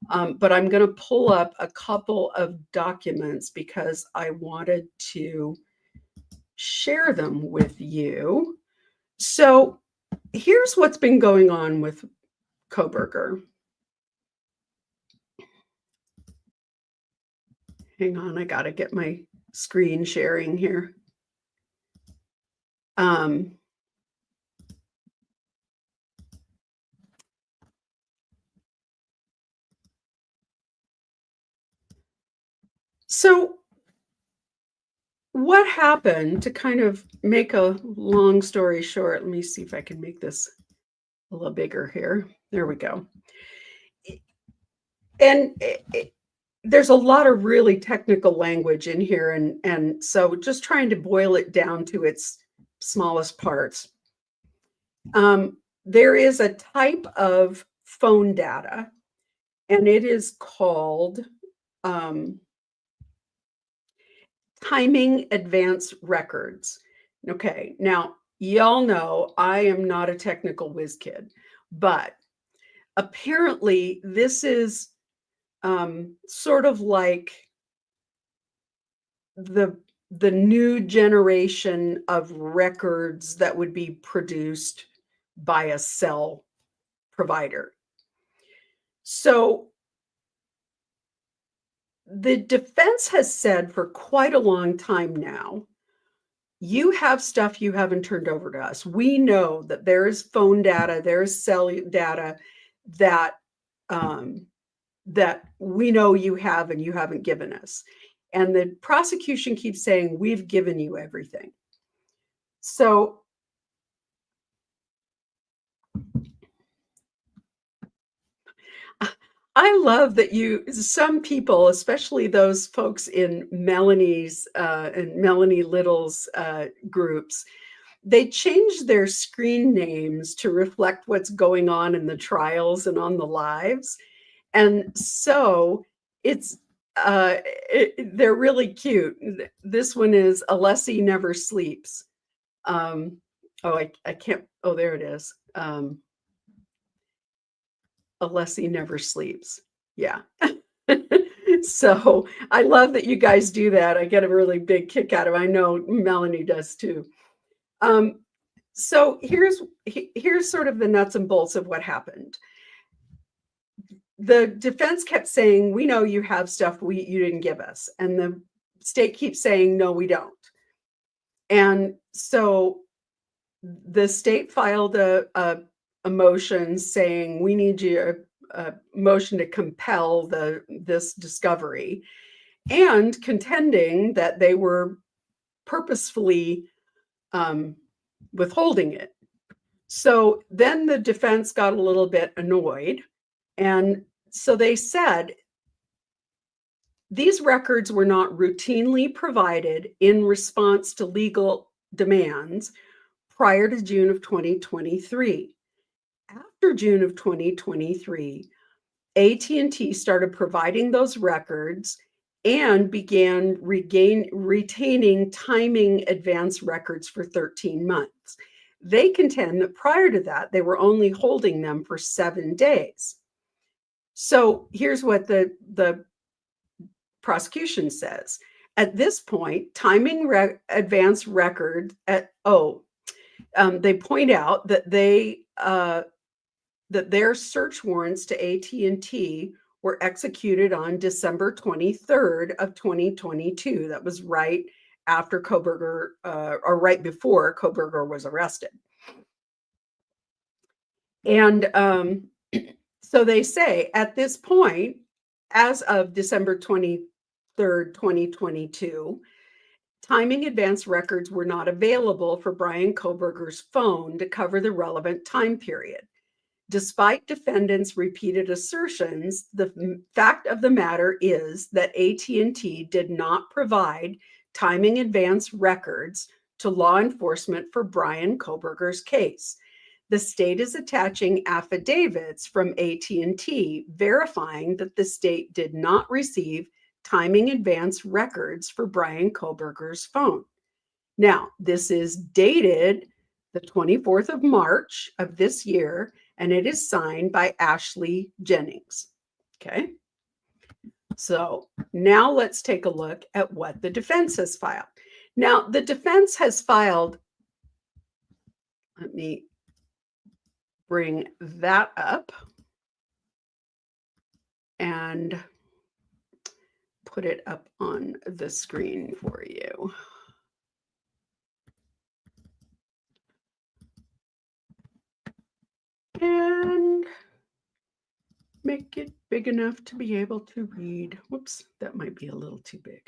But I'm going to pull up a couple of documents because I wanted to share them with you. So here's what's been going on with Kohberger. Hang on, I got to get my screen sharing here. So what happened, to kind of make a long story short, let me see if I can make this a little bigger here. There we go. And there's a lot of really technical language in here. And so just trying to boil it down to its smallest parts. There is a type of phone data, and it is called timing advance records. Okay, now y'all know I am not a technical whiz kid, but apparently this is sort of like the new generation of records that would be produced by a cell provider. So the defense has said for quite a long time now, you have stuff you haven't turned over to us. We know that there is phone data, there is cell data that that we know you have and you haven't given us. And the prosecution keeps saying, we've given you everything. So I love that some people, especially those folks in Melanie's and Melanie Little's groups, they change their screen names to reflect what's going on in the trials and on the lives. And so they're really cute. This one is Alessi Never Sleeps. I can't, oh, there it is. Alessi Never Sleeps. Yeah. So I love that you guys do that. I get a really big kick out of it. I know Melanie does too. So here's sort of the nuts and bolts of what happened. The defense kept saying, we know you have stuff you didn't give us. And the state keeps saying, no, we don't. And so the state filed a motion saying, we need you a motion to compel this discovery, and contending that they were purposefully withholding it. So then the defense got a little bit annoyed. And so they said, these records were not routinely provided in response to legal demands prior to June of 2023. After June of 2023, AT&T started providing those records and began retaining timing advance records for 13 months. They contend that prior to that, they were only holding them for 7 days. So here's what the prosecution says. At this point, timing advance record they point out that that their search warrants to AT&T were executed on December 23rd of 2022. That was right after Kohberger, or right before Kohberger was arrested. And so they say, at this point, as of December 23rd, 2022, timing advance records were not available for Brian Kohberger's phone to cover the relevant time period. Despite defendants' repeated assertions, the fact of the matter is that AT&T did not provide timing advance records to law enforcement for Brian Kohberger's case. The state is attaching affidavits from AT&T verifying that the state did not receive timing advance records for Brian Kohberger's phone. Now, this is dated the 24th of March of this year, and it is signed by Ashley Jennings. Okay. So now let's take a look at what the defense has filed. Now, the defense has filed, let me bring that up and put it up on the screen for you. And make it big enough to be able to read. Whoops, that might be a little too big.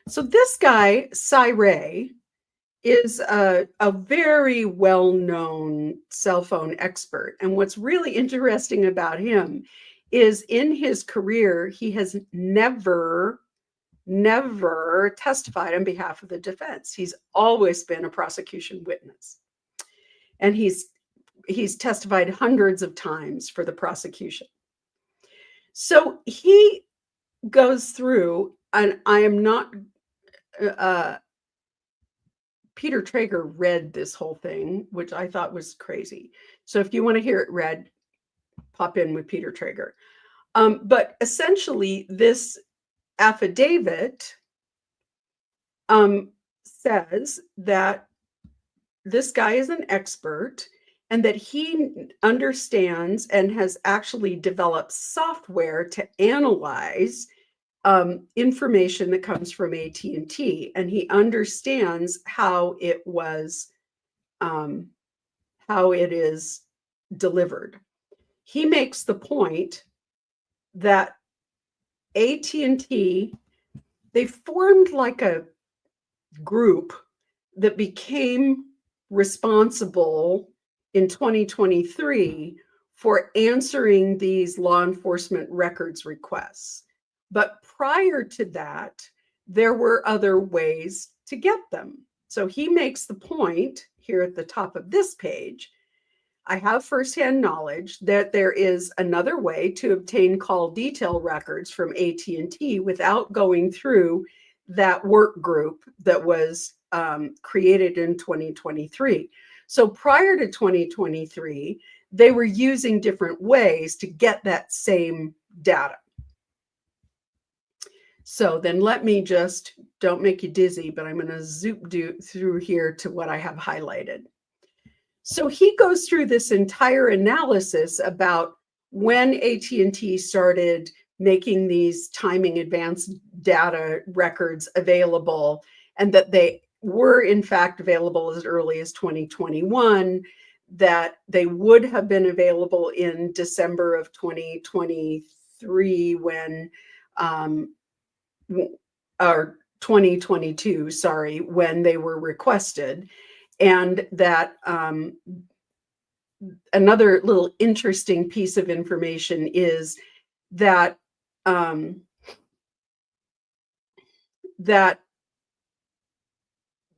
So this guy, Cy Ray, is a very well-known cell phone expert. And what's really interesting about him is in his career, he has never testified on behalf of the defense. He's always been a prosecution witness. And he's testified hundreds of times for the prosecution. So he goes through, and I am not, Peter Traeger read this whole thing, which I thought was crazy. So if you want to hear it read, pop in with Peter Traeger. But essentially, this affidavit says that this guy is an expert and that he understands and has actually developed software to analyze information that comes from AT&T, and he understands how it is delivered. He makes the point that AT&T, they formed like a group that became responsible in 2023 for answering these law enforcement records requests. But prior to that, there were other ways to get them. So he makes the point here at the top of this page. I have firsthand knowledge that there is another way to obtain call detail records from AT&T without going through that work group that was created in 2023. So prior to 2023, they were using different ways to get that same data. So then let me just, don't make you dizzy, but I'm going to zoom through here to what I have highlighted. So he goes through this entire analysis about when AT&T started making these timing advanced data records available, and that they were in fact available as early as 2021, that they would have been available in December of 2023 when, or 2022, sorry, when they were requested. And that another little interesting piece of information is that that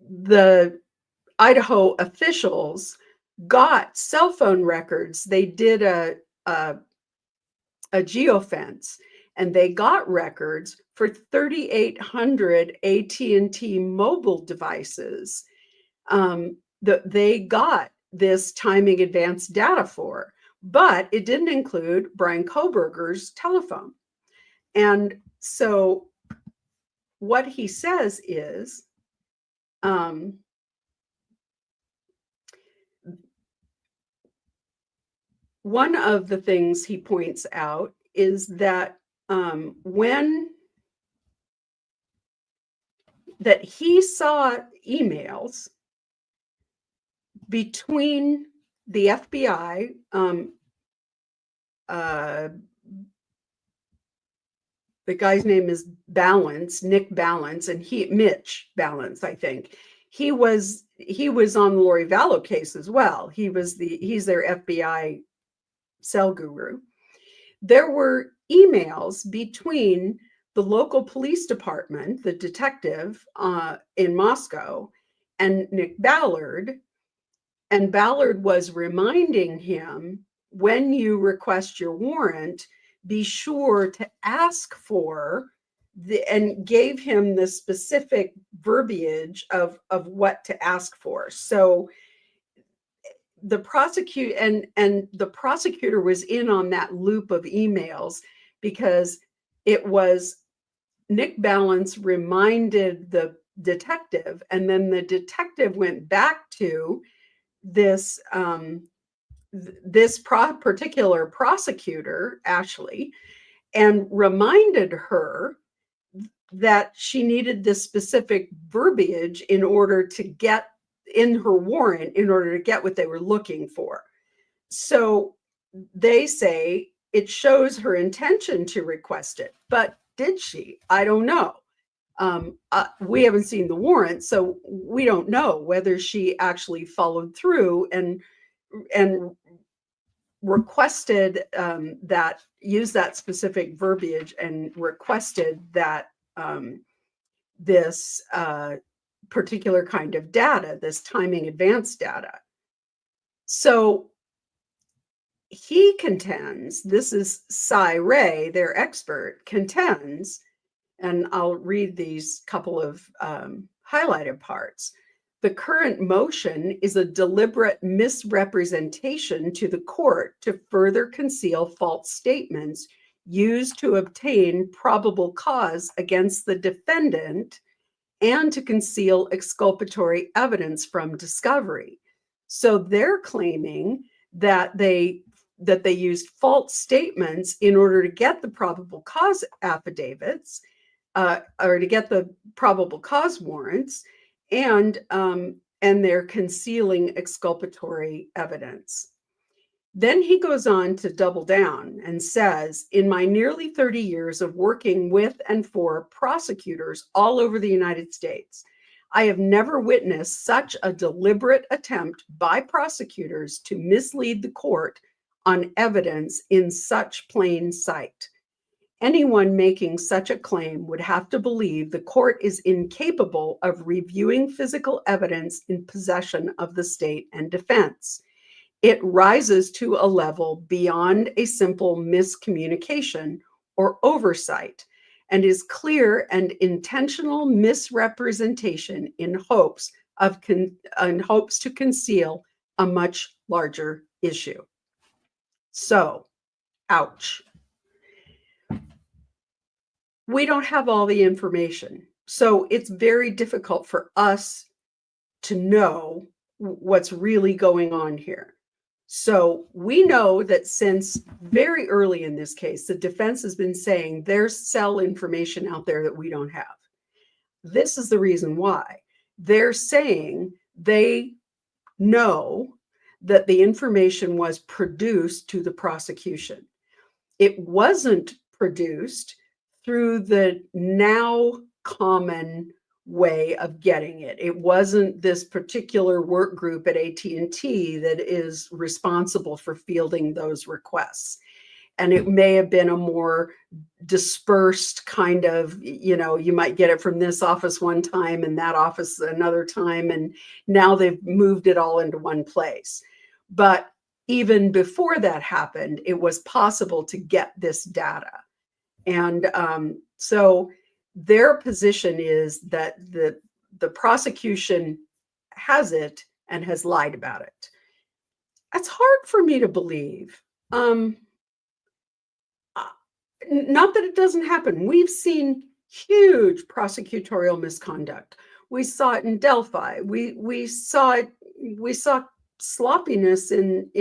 the Idaho officials got cell phone records. They did a geofence, and they got records for 3,800 AT&T mobile devices that they got this timing advanced data for, but it didn't include Brian Kohberger's telephone. And so what he says is, one of the things he points out is that that he saw emails between the FBI, the guy's name is Balance, Nick Balance, and Mitch Balance, I think. He was on the Lori Vallow case as well. He's their FBI cell guru. There were emails between the local police department, the detective in Moscow, and Nick Ballard. And Ballard was reminding him, when you request your warrant, be sure to ask for and gave him the specific verbiage of what to ask for. So the the prosecutor was in on that loop of emails, because it was Nick Balance reminded the detective, and then the detective went back to this particular prosecutor, Ashley, and reminded her that she needed this specific verbiage in order to get in her warrant, in order to get what they were looking for. So they say it shows her intention to request it, but did she? I don't know. We haven't seen the warrant, so we don't know whether she actually followed through and requested use that specific verbiage and requested that this particular kind of data, this timing advanced data. So he contends, this is Cy Ray, their expert, contends, and I'll read these couple of highlighted parts. The current motion is a deliberate misrepresentation to the court to further conceal false statements used to obtain probable cause against the defendant and to conceal exculpatory evidence from discovery. So they're claiming that they used false statements in order to get the probable cause affidavits, or to get the probable cause warrants, and they're concealing exculpatory evidence. Then he goes on to double down and says, in my nearly 30 years of working with and for prosecutors all over the United States, I have never witnessed such a deliberate attempt by prosecutors to mislead the court on evidence in such plain sight. Anyone making such a claim would have to believe the court is incapable of reviewing physical evidence in possession of the state and defense. It rises to a level beyond a simple miscommunication or oversight, and is clear and intentional misrepresentation in hopes to conceal a much larger issue. So, ouch. We don't have all the information, so it's very difficult for us to know what's really going on here. So we know that since very early in this case, the defense has been saying there's cell information out there that we don't have. This is the reason why. They're saying they know that the information was produced to the prosecution. It wasn't produced through the now common way of getting it. It wasn't this particular work group at AT&T that is responsible for fielding those requests. And it may have been a more dispersed kind of, you might get it from this office one time and that office another time, and now they've moved it all into one place. But even before that happened, it was possible to get this data. And so their position is that the prosecution has it and has lied about it. That's hard for me to believe. Not that it doesn't happen. We've seen huge prosecutorial misconduct. We saw it in Delphi. We saw sloppiness in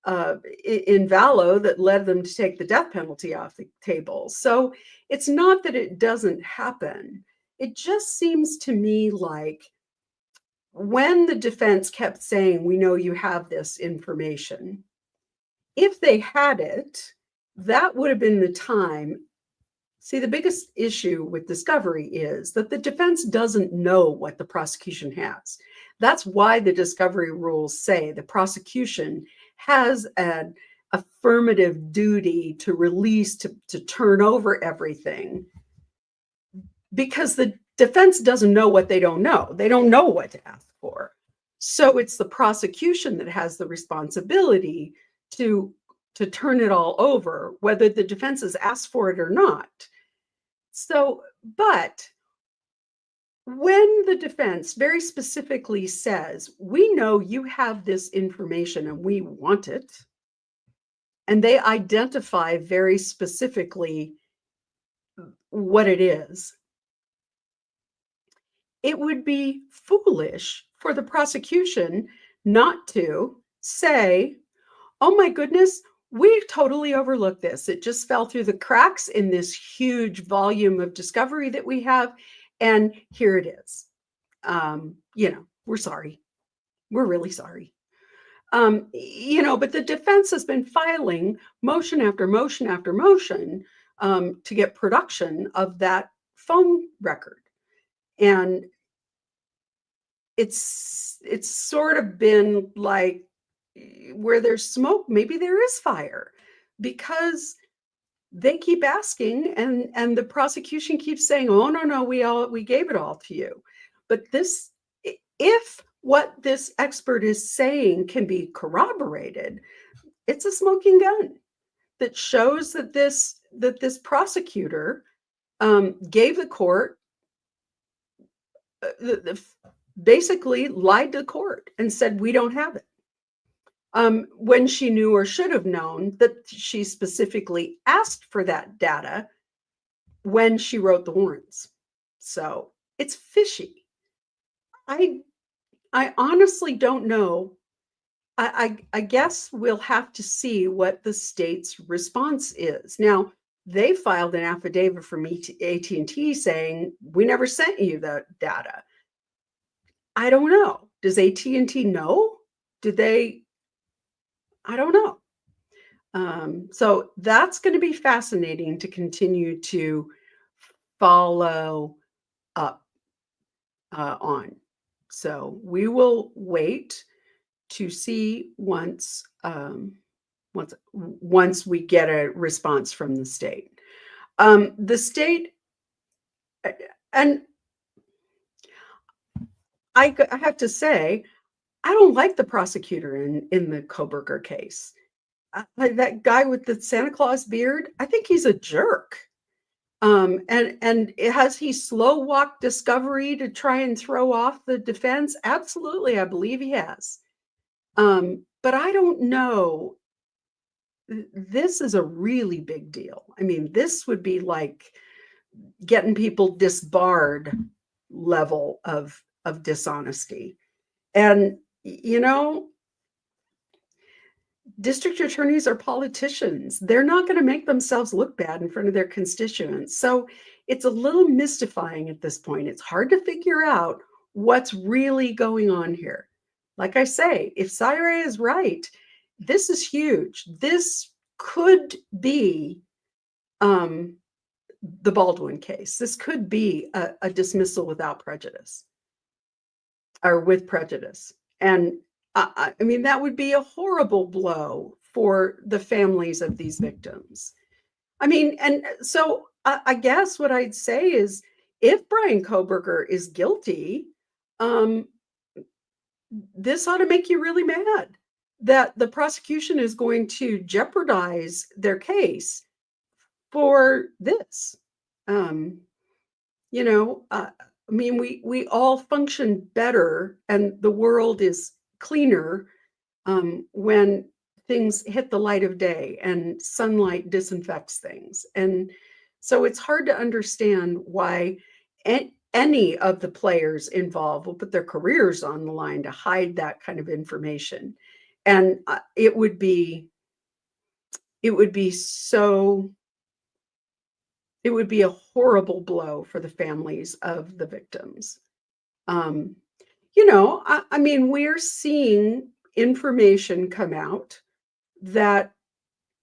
Vallow that led them to take the death penalty off the table. So it's not that it doesn't happen. It just seems to me like when the defense kept saying, we know you have this information, if they had it, that would have been the time. See, the biggest issue with discovery is that the defense doesn't know what the prosecution has. That's why the discovery rules say the prosecution has an affirmative duty to release, to turn over everything, because the defense doesn't know what they don't know. They don't know what to ask for. So it's the prosecution that has the responsibility to turn it all over, whether the defense has asked for it or not. So, but when the defense very specifically says, we know you have this information and we want it, and they identify very specifically what it is, it would be foolish for the prosecution not to say, oh my goodness, we totally overlooked this. It just fell through the cracks in this huge volume of discovery that we have. And here it is. We're sorry. We're really sorry. But the defense has been filing motion after motion after motion to get production of that phone record. And it's sort of been like, where there's smoke, maybe there is fire, because they keep asking and the prosecution keeps saying, oh, no, we gave it all to you. But this, if what this expert is saying can be corroborated, it's a smoking gun that shows that this prosecutor gave the court, basically lied to the court and said, we don't have it. When she knew or should have known that she specifically asked for that data when she wrote the warrants. So it's fishy. I honestly don't know. I guess we'll have to see what the state's response is. Now, they filed an affidavit from AT&T saying, we never sent you the data. I don't know. Does AT&T know? Did they? I don't know. So that's going to be fascinating to continue to follow up on. So we will wait to see once we get a response from the state. The state, and I have to say, I don't like the prosecutor in the Kohberger case. That guy with the Santa Claus beard, I think he's a jerk. And has he slow walked discovery to try and throw off the defense? Absolutely, I believe he has. But I don't know. This is a really big deal. I mean, this would be like getting people disbarred level of dishonesty. And, you know, district attorneys are politicians. They're not going to make themselves look bad in front of their constituents. So it's a little mystifying at this point. It's hard to figure out what's really going on here. Like I say, if Syra is right, this is huge. This could be the Baldwin case. This could be a dismissal without prejudice or with prejudice. And I mean, that would be a horrible blow for the families of these victims. I mean, and so I guess what I'd say is if Brian Kohberger is guilty, this ought to make you really mad that the prosecution is going to jeopardize their case for this. You know, I mean, we all function better and the world is cleaner when things hit the light of day and sunlight disinfects things. And so it's hard to understand why any of the players involved will put their careers on the line to hide that kind of information. And it would be a horrible blow for the families of the victims. You know, I mean, we're seeing information come out that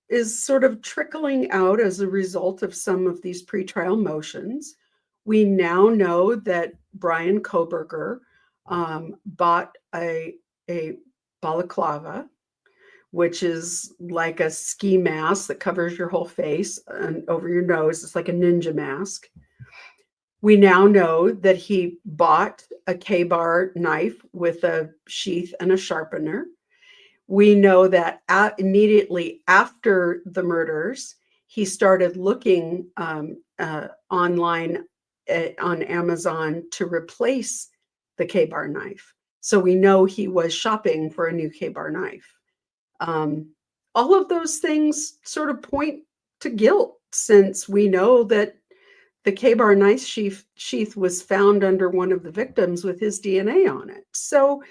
is sort of trickling out as a result of some of these pretrial motions. We now know that Brian Kohberger bought a balaclava, which is like a ski mask that covers your whole face and over your nose. It's like a ninja mask. We now know that he bought a K-bar knife with a sheath and a sharpener. We know that immediately after the murders, he started looking online on Amazon to replace the K-bar knife. So we know he was shopping for a new K-bar knife. All of those things sort of point to guilt, since we know that the K-bar knife sheath was found under one of the victims with his DNA on it. So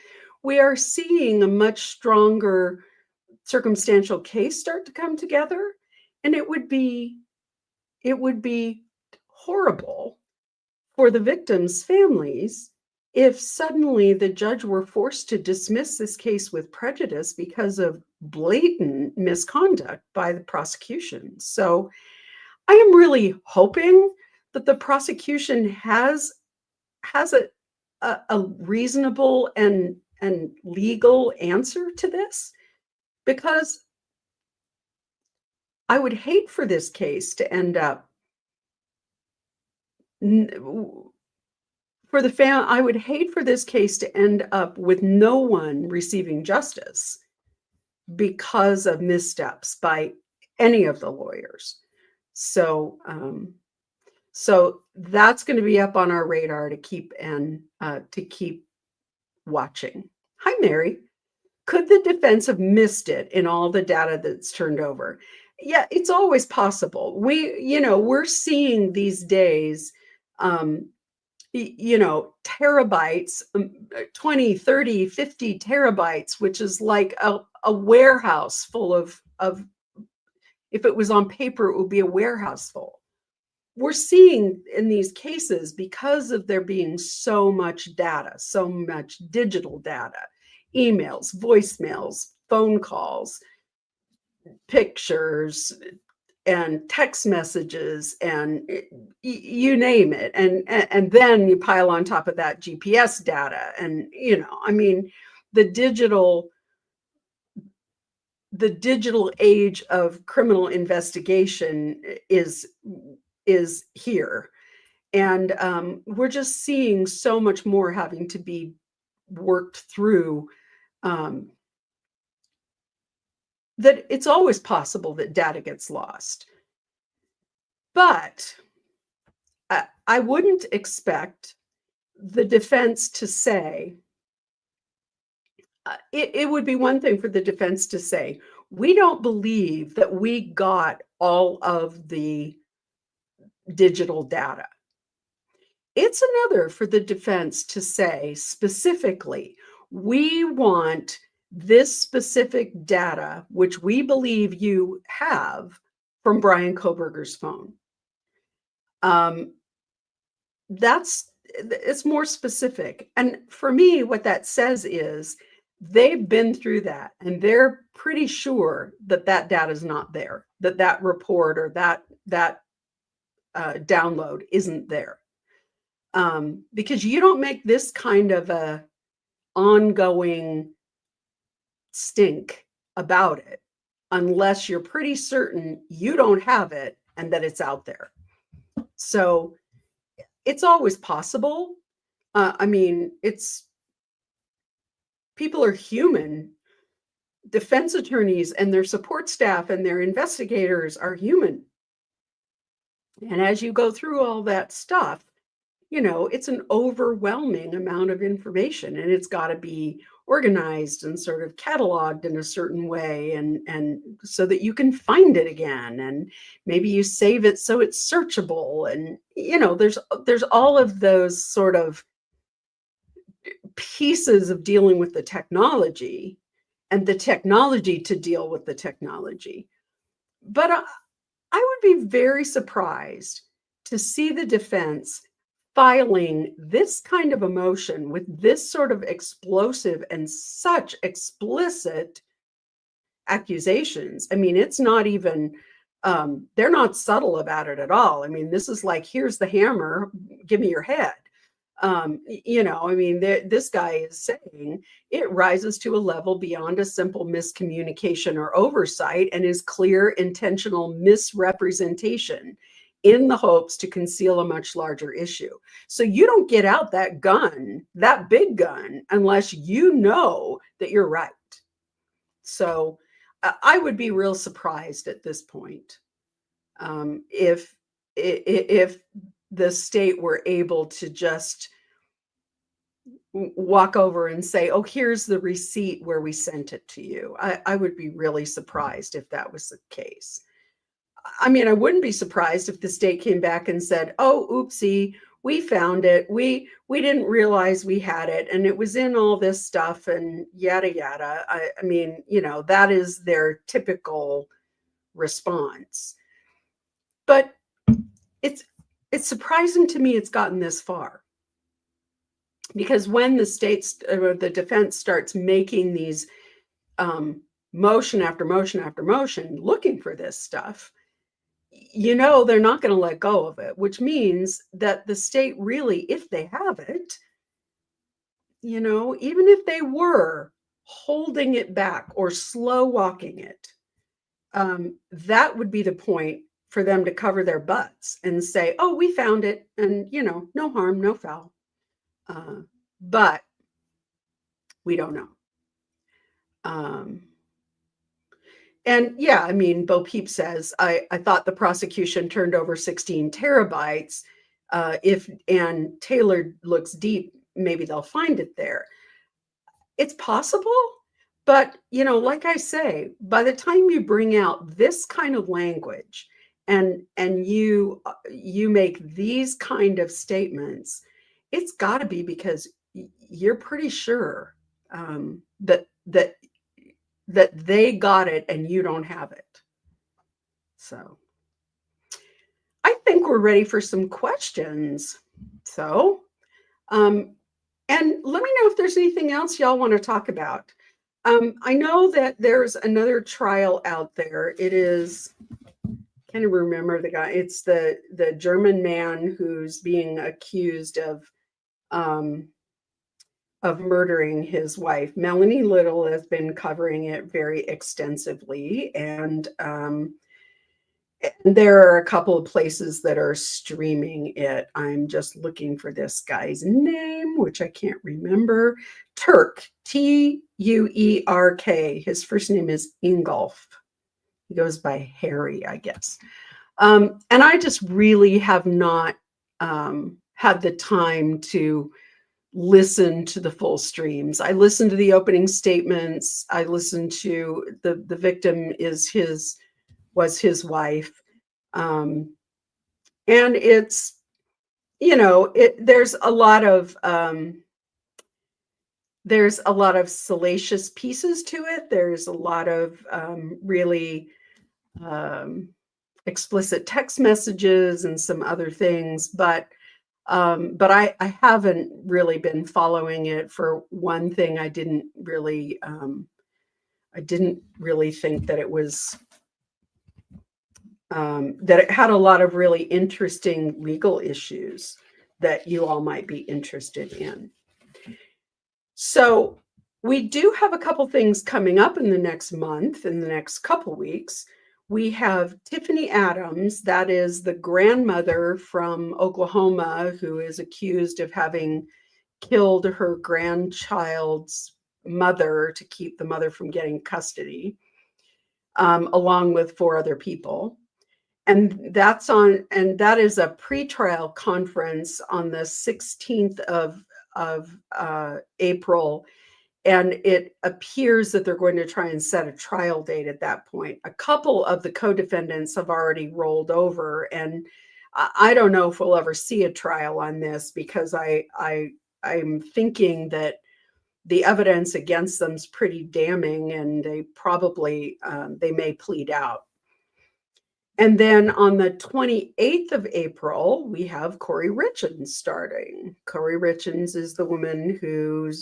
we are seeing a much stronger circumstantial case start to come together, and it would be horrible for the victims' families if suddenly the judge were forced to dismiss this case with prejudice because of blatant misconduct by the prosecution. So I am really hoping that the prosecution has a reasonable and legal answer to this, because I would hate for this case to end up I would hate for this case to end up with no one receiving justice because of missteps by any of the lawyers. So that's going to be up on our radar to keep watching. Hi, Mary. Could the defense have missed it in all the data that's turned over? Yeah, it's always possible. We're seeing these days you know, terabytes, 20, 30, 50 terabytes, which is like a warehouse full of, if it was on paper, it would be a warehouse full. We're seeing in these cases, because of there being so much data, so much digital data, emails, voicemails, phone calls, pictures, and text messages, and you name it, and then you pile on top of that GPS data, and you know, I mean, the digital age of criminal investigation is here, and we're just seeing so much more having to be worked through. That it's always possible that data gets lost. But I wouldn't expect the defense to say, it would be one thing for the defense to say, we don't believe that we got all of the digital data. It's another for the defense to say specifically, we want this specific data, which we believe you have, from Brian Kohberger's phone. It's more specific. And for me, what that says is they've been through that and they're pretty sure that that data is not there, that report or that download isn't there. Because you don't make this kind of a ongoing stink about it unless you're pretty certain you don't have it and that it's out there. So it's always possible. I mean, people are human. Defense attorneys and their support staff and their investigators are human. And as you go through all that stuff, you know, it's an overwhelming amount of information, and it's got to be organized and sort of cataloged in a certain way, and so that you can find it again, and maybe you save it so it's searchable, and you know, there's all of those sort of pieces of dealing with the technology and the technology to deal with the technology. But I would be very surprised to see the defense filing this kind of a motion with this sort of explosive and such explicit accusations. I mean, it's not even, they're not subtle about it at all. I mean, this is like, here's the hammer, give me your head. You know, I mean, this guy is saying it rises to a level beyond a simple miscommunication or oversight and is clear intentional misrepresentation in the hopes to conceal a much larger issue. So you don't get out that gun, that big gun, unless you know that you're right. So I would be real surprised at this point if the state were able to just walk over and say, oh, here's the receipt where we sent it to you. I would be really surprised if that was the case. I mean, I wouldn't be surprised if the state came back and said, oh, oopsie, we found it. We didn't realize we had it, and it was in all this stuff and yada, yada. I mean, you know, that is their typical response. But it's surprising to me it's gotten this far. Because when the states or the defense starts making these motion after motion after motion looking for this stuff, you know, they're not going to let go of it, which means that the state really, if they have it, you know, even if they were holding it back or slow walking it, that would be the point for them to cover their butts and say, oh, we found it, and, you know, no harm, no foul. But we don't know. And yeah, I mean, Bo Peep says, I thought the prosecution turned over 16 terabytes. If Ann Taylor looks deep, maybe they'll find it there. It's possible, but, you know, like I say, by the time you bring out this kind of language and you make these kind of statements, it's got to be because you're pretty sure that they got it and you don't have it. So I think we're ready for some questions. So, and let me know if there's anything else y'all want to talk about. I know that there's another trial out there. It is, can't even remember the guy. It's the German man who's being accused of murdering his wife. Melanie Little has been covering it very extensively, and there are a couple of places that are streaming it. I'm just looking for this guy's name, which I can't remember. Turk, Tuerk. His first name is Ingolf. He goes by Harry, I guess. And I just really have not had the time to listen to the full streams. I listened to the opening statements. I listened to the victim was his wife. And it's, there's a lot of salacious pieces to it. There's a lot of really explicit text messages and some other things, but I haven't really been following it. For one thing, I didn't really think that it was that it had a lot of really interesting legal issues that you all might be interested in. So we do have a couple things coming up in the next month, in the next couple weeks. We have Tiffany Adams, that is the grandmother from Oklahoma who is accused of having killed her grandchild's mother to keep the mother from getting custody, along with 4 other people. And that is a pretrial conference on the 16th of April. And it appears that they're going to try and set a trial date at that point. A couple of the co-defendants have already rolled over, and I don't know if we'll ever see a trial on this, because I'm thinking that the evidence against them is pretty damning, and they probably they may plead out. And then on the 28th of April, we have Corey Richins starting. Corey Richins is the woman who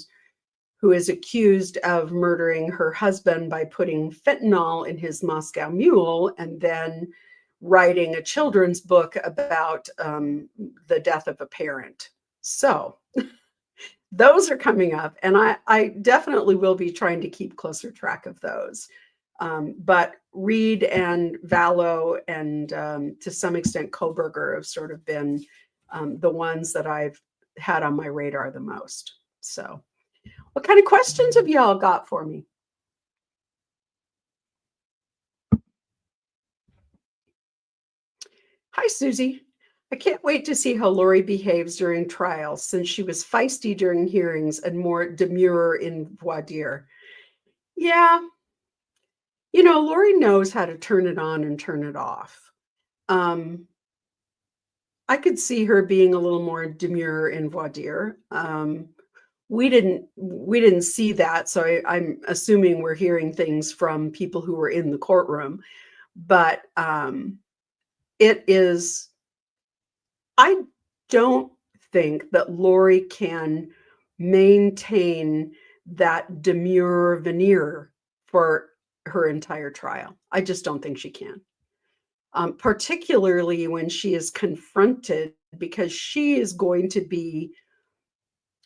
is accused of murdering her husband by putting fentanyl in his Moscow Mule and then writing a children's book about the death of a parent. So those are coming up, and I definitely will be trying to keep closer track of those. But Reed and Vallow and to some extent Kohberger have sort of been the ones that I've had on my radar the most. So what kind of questions have y'all got for me? Hi, Susie. I can't wait to see how Lori behaves during trials, since she was feisty during hearings and more demure in voir dire. Yeah. Lori knows how to turn it on and turn it off. I could see her being a little more demure in voir dire. We didn't see that, so I'm assuming we're hearing things from people who were in the courtroom. But it is, I don't think that Lori can maintain that demure veneer for her entire trial. I just don't think she can. Particularly when she is confronted, because she is going to be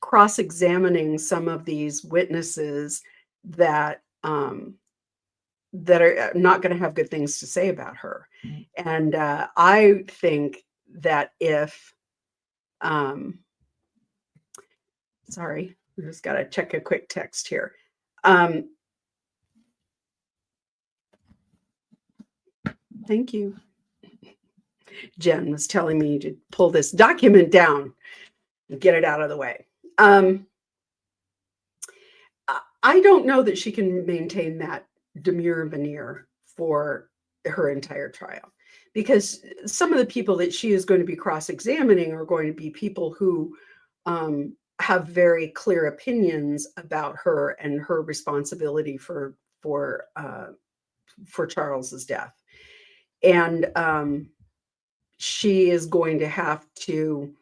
cross-examining some of these witnesses that that are not going to have good things to say about her. And I think that if sorry, I just got to check a quick text here. Thank you. Jen was telling me to pull this document down and get it out of the way. I don't know that she can maintain that demure veneer for her entire trial, because some of the people that she is going to be cross-examining are going to be people who have very clear opinions about her and her responsibility for Charles's death. And she is going to have to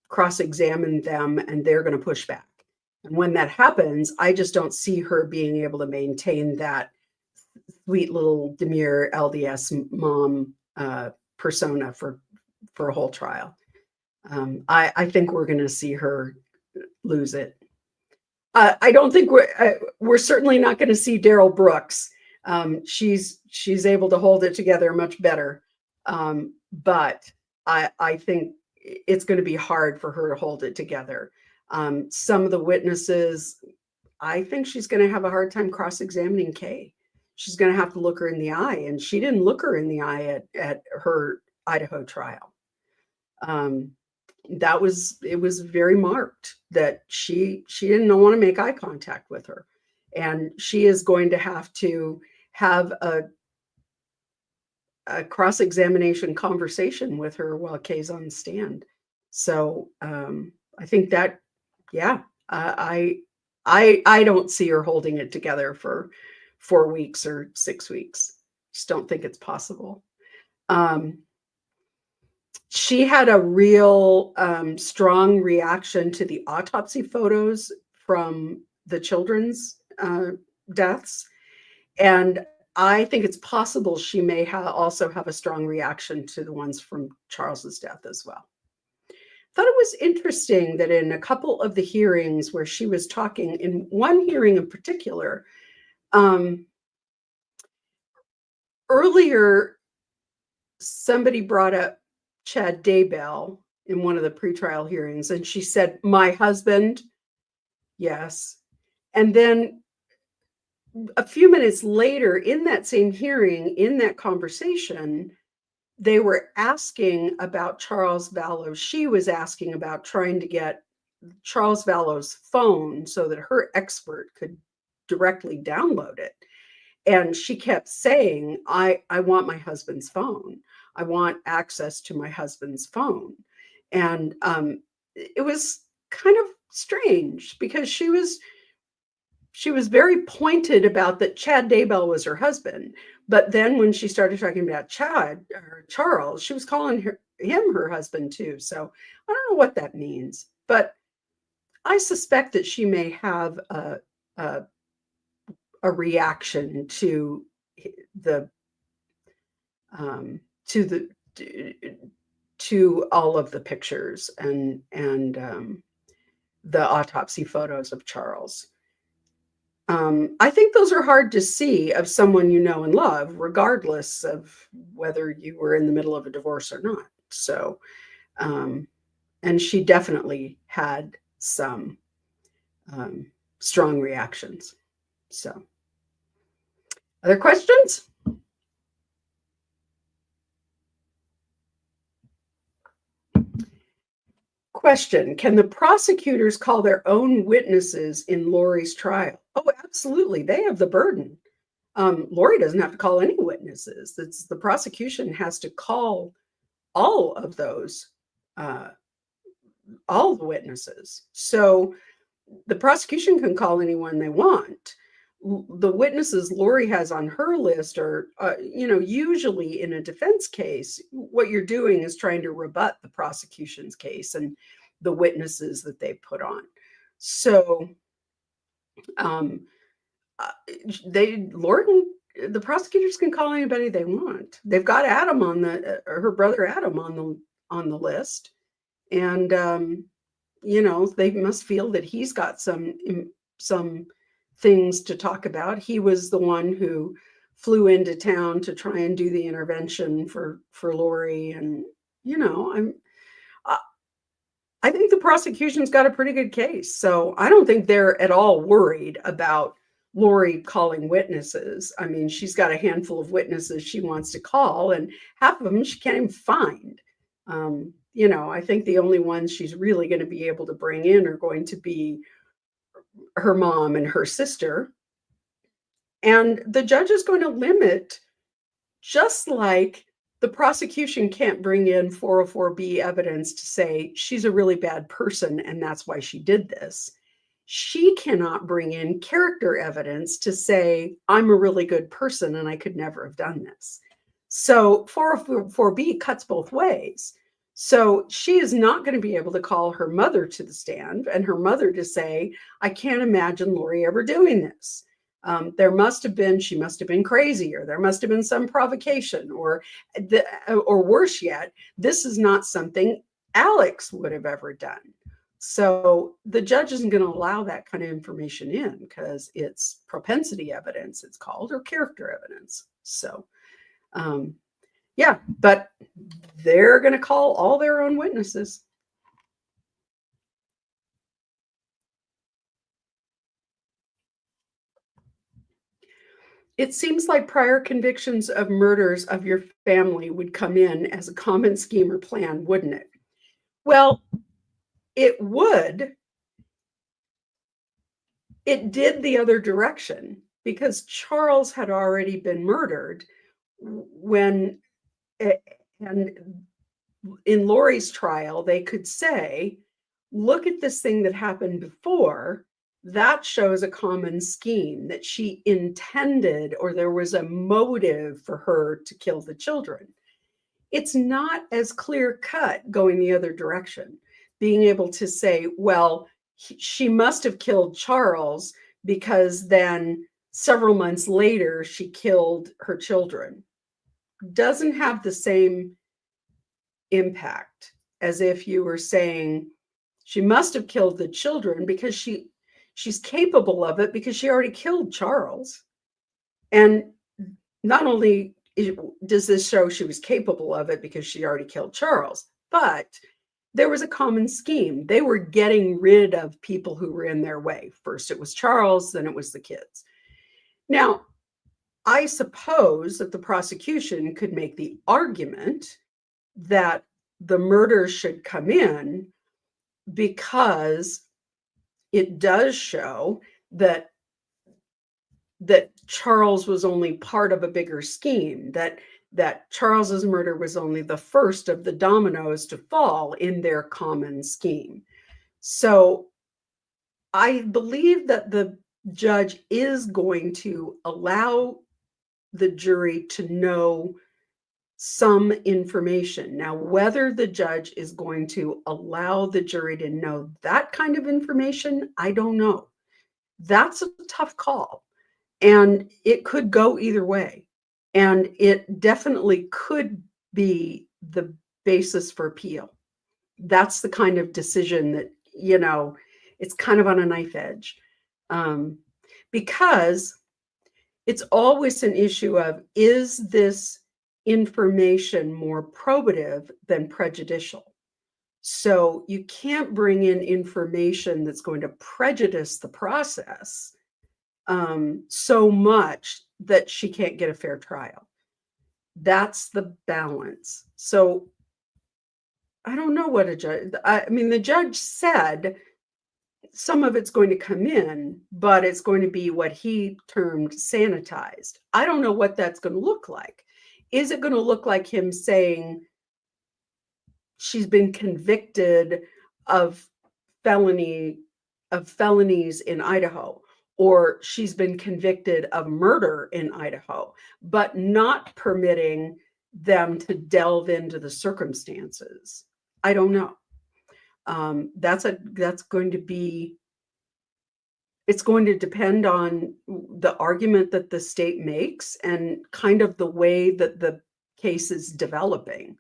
cross-examine them, and they're going to push back. And when that happens, I just don't see her being able to maintain that sweet little demure LDS mom persona for a whole trial. I think we're going to see her lose it. I don't think we're certainly not going to see Daryl Brooks. She's able to hold it together much better. But I think it's going to be hard for her to hold it together. Some of the witnesses, I think she's going to have a hard time cross-examining Kay. She's going to have to look her in the eye, and she didn't look her in the eye at her Idaho trial. It was very marked that she didn't want to make eye contact with her, and she is going to have a cross-examination conversation with her while Kay's on the stand. So I think that, yeah, I don't see her holding it together for 4 weeks or 6 weeks. Just don't think it's possible. She had a real strong reaction to the autopsy photos from the children's deaths. And I think it's possible she may also have a strong reaction to the ones from Charles's death as well. Thought it was interesting that in a couple of the hearings where she was talking, in one hearing in particular, earlier somebody brought up Chad Daybell in one of the pretrial hearings, and she said, "My husband," yes. And then a few minutes later in that same hearing, in that conversation, they were asking about Charles Vallow. She was asking about trying to get Charles Vallow's phone so that her expert could directly download it. And she kept saying, I want my husband's phone. I want access to my husband's phone. And it was kind of strange because she was very pointed about that Chad Daybell was her husband. But then when she started talking about Charles, she was calling him her husband too. So I don't know what that means, but I suspect that she may have a reaction to all of the pictures and the autopsy photos of Charles. I think those are hard to see of someone you know and love, regardless of whether you were in the middle of a divorce or not. So, and she definitely had some strong reactions. So, other questions? Question, can the prosecutors call their own witnesses in Lori's trial? Oh, absolutely. They have the burden. Lori doesn't have to call any witnesses. It's the prosecution has to call all of those, all the witnesses. So the prosecution can call anyone they want. The witnesses Lori has on her list are, usually in a defense case, what you're doing is trying to rebut the prosecution's case and the witnesses that they put on. So the prosecutors can call anybody they want. They've got Adam her brother Adam on the list. And, they must feel that he's got some things to talk about. He was the one who flew into town to try and do the intervention for Lori. And, I think the prosecution's got a pretty good case. So I don't think they're at all worried about Lori calling witnesses. I mean, she's got a handful of witnesses she wants to call, and half of them she can't even find. I think the only ones she's really going to be able to bring in are going to be her mom and her sister. And the judge is going to limit, just like the prosecution can't bring in 404B evidence to say she's a really bad person and that's why she did this. She cannot bring in character evidence to say, I'm a really good person and I could never have done this. So 404B cuts both ways. So she is not going to be able to call her mother to the stand and her mother to say, I can't imagine Lori ever doing this. She must have been crazy, or there must have been some provocation, or worse yet, this is not something Alex would have ever done. So the judge isn't going to allow that kind of information in because it's propensity evidence, it's called, or character evidence. So, yeah, but they're going to call all their own witnesses. It seems like prior convictions of murders of your family would come in as a common scheme or plan, wouldn't it? Well, it would. It did the other direction because Charles had already been murdered and in Lori's trial, they could say, look at this thing that happened before. That shows a common scheme that she intended, or there was a motive for her to kill the children. It's not as clear cut going the other direction, being able to say, well, she must have killed Charles because then several months later she killed her children. Doesn't have the same impact as if you were saying she must have killed the children because she's capable of it because she already killed Charles. And not only does this show she was capable of it because she already killed Charles, but there was a common scheme. They were getting rid of people who were in their way. First it was Charles, then it was the kids. Now, I suppose that the prosecution could make the argument that the murder should come in because it does show that Charles was only part of a bigger scheme, that Charles's murder was only the first of the dominoes to fall in their common scheme. So I believe that the judge is going to allow the jury to know some information. Now, whether the judge is going to allow the jury to know that kind of information, I don't know. That's a tough call. And it could go either way. And it definitely could be the basis for appeal. That's the kind of decision that, it's kind of on a knife edge. Because it's always an issue of, is this information more probative than prejudicial? So you can't bring in information that's going to prejudice the process so much that she can't get a fair trial. That's the balance. So I don't know what the judge said some of it's going to come in, but it's going to be what he termed sanitized. I don't know what that's going to look like. Is it going to look like him saying she's been convicted of felonies in Idaho, or she's been convicted of murder in Idaho, but not permitting them to delve into the circumstances? I don't know. It's going to depend on the argument that the state makes and kind of the way that the case is developing.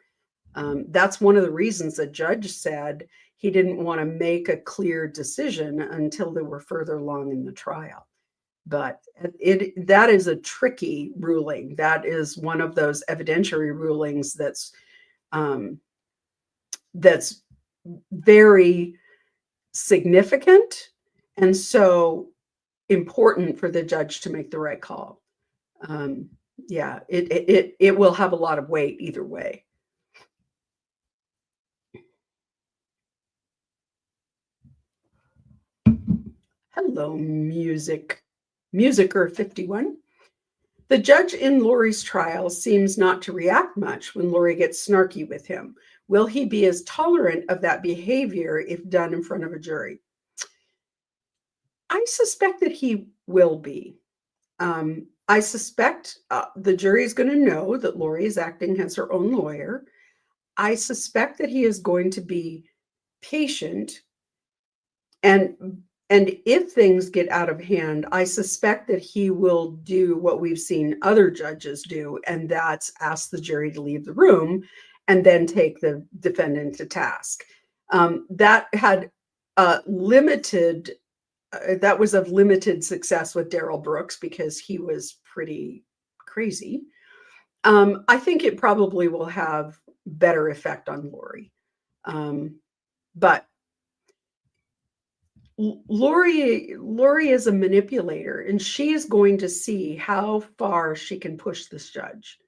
That's one of the reasons the judge said he didn't want to make a clear decision until they were further along in the trial. But that is a tricky ruling. That is one of those evidentiary rulings that's very significant and so important for the judge to make the right call. It will have a lot of weight either way. Hello, Musicer 51. The judge in Lori's trial seems not to react much when Lori gets snarky with him. Will he be as tolerant of that behavior if done in front of a jury? I suspect that he will be. I suspect the jury is going to know that Lori is acting as her own lawyer. I suspect that he is going to be patient, and if things get out of hand, I suspect that he will do what we've seen other judges do, and that's ask the jury to leave the room and then take the defendant to task. That had limited. That was of limited success with Darrell Brooks because he was pretty crazy. I think it probably will have better effect on Lori. But Lori is a manipulator, and she is going to see how far she can push this judge.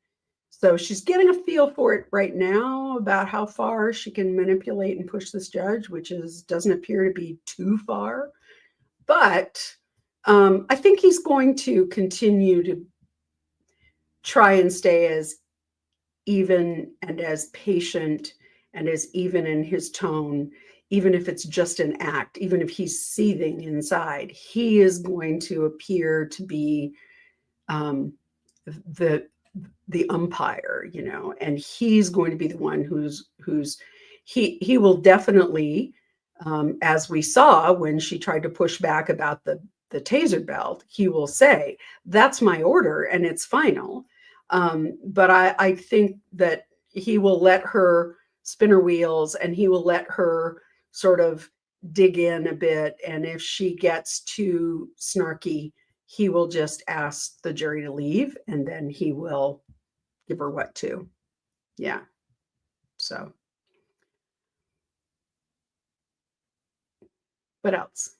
So she's getting a feel for it right now about how far she can manipulate and push this judge, which doesn't appear to be too far. But I think he's going to continue to try and stay as even and as patient and as even in his tone, even if it's just an act, even if he's seething inside. He is going to appear to be the umpire, and he's going to be the one he will definitely, as we saw when she tried to push back about the taser belt, he will say, that's my order and it's final. But I think that he will let her spin her wheels, and he will let her sort of dig in a bit. And if she gets too snarky, he will just ask the jury to leave, and then he will give her what to. Yeah. So what else?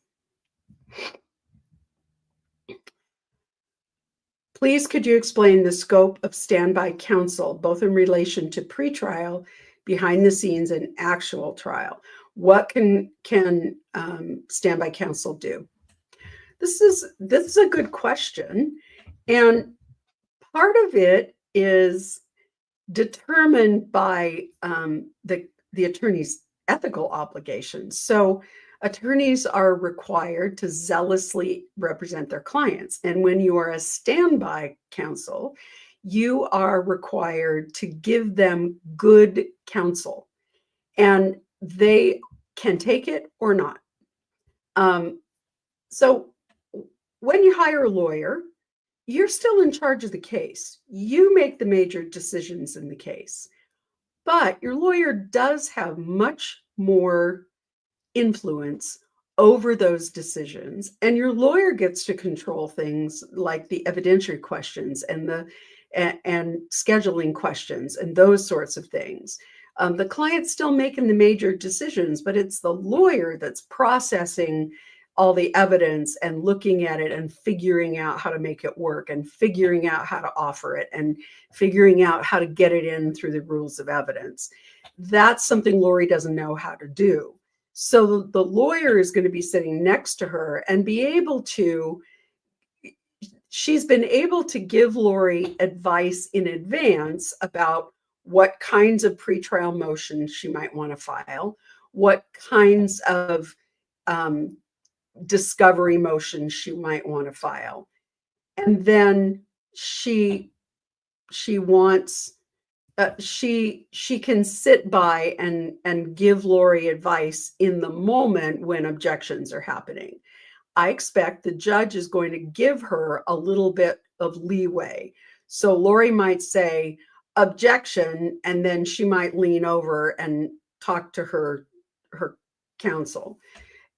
Please, could you explain the scope of standby counsel, both in relation to pretrial, behind the scenes, and actual trial? What can standby counsel do? This is a good question, and part of it is determined by the attorney's ethical obligations. So attorneys are required to zealously represent their clients. And when you are a standby counsel, you are required to give them good counsel, and they can take it or not. So when you hire a lawyer, you're still in charge of the case. You make the major decisions in the case, but your lawyer does have much more influence over those decisions, and your lawyer gets to control things like the evidentiary questions and scheduling questions and those sorts of things. The client's still making the major decisions, but it's the lawyer that's processing all the evidence and looking at it and figuring out how to make it work and figuring out how to offer it and figuring out how to get it in through the rules of evidence. That's something Lori doesn't know how to do. So the lawyer is going to be sitting next to her and she's been able to give Lori advice in advance about what kinds of pretrial motions she might want to file, what kinds of discovery motions she might want to file. And then she wants she can sit by and give Lori advice in the moment when objections are happening. I expect the judge is going to give her a little bit of leeway. So Lori might say objection, and then she might lean over and talk to her counsel.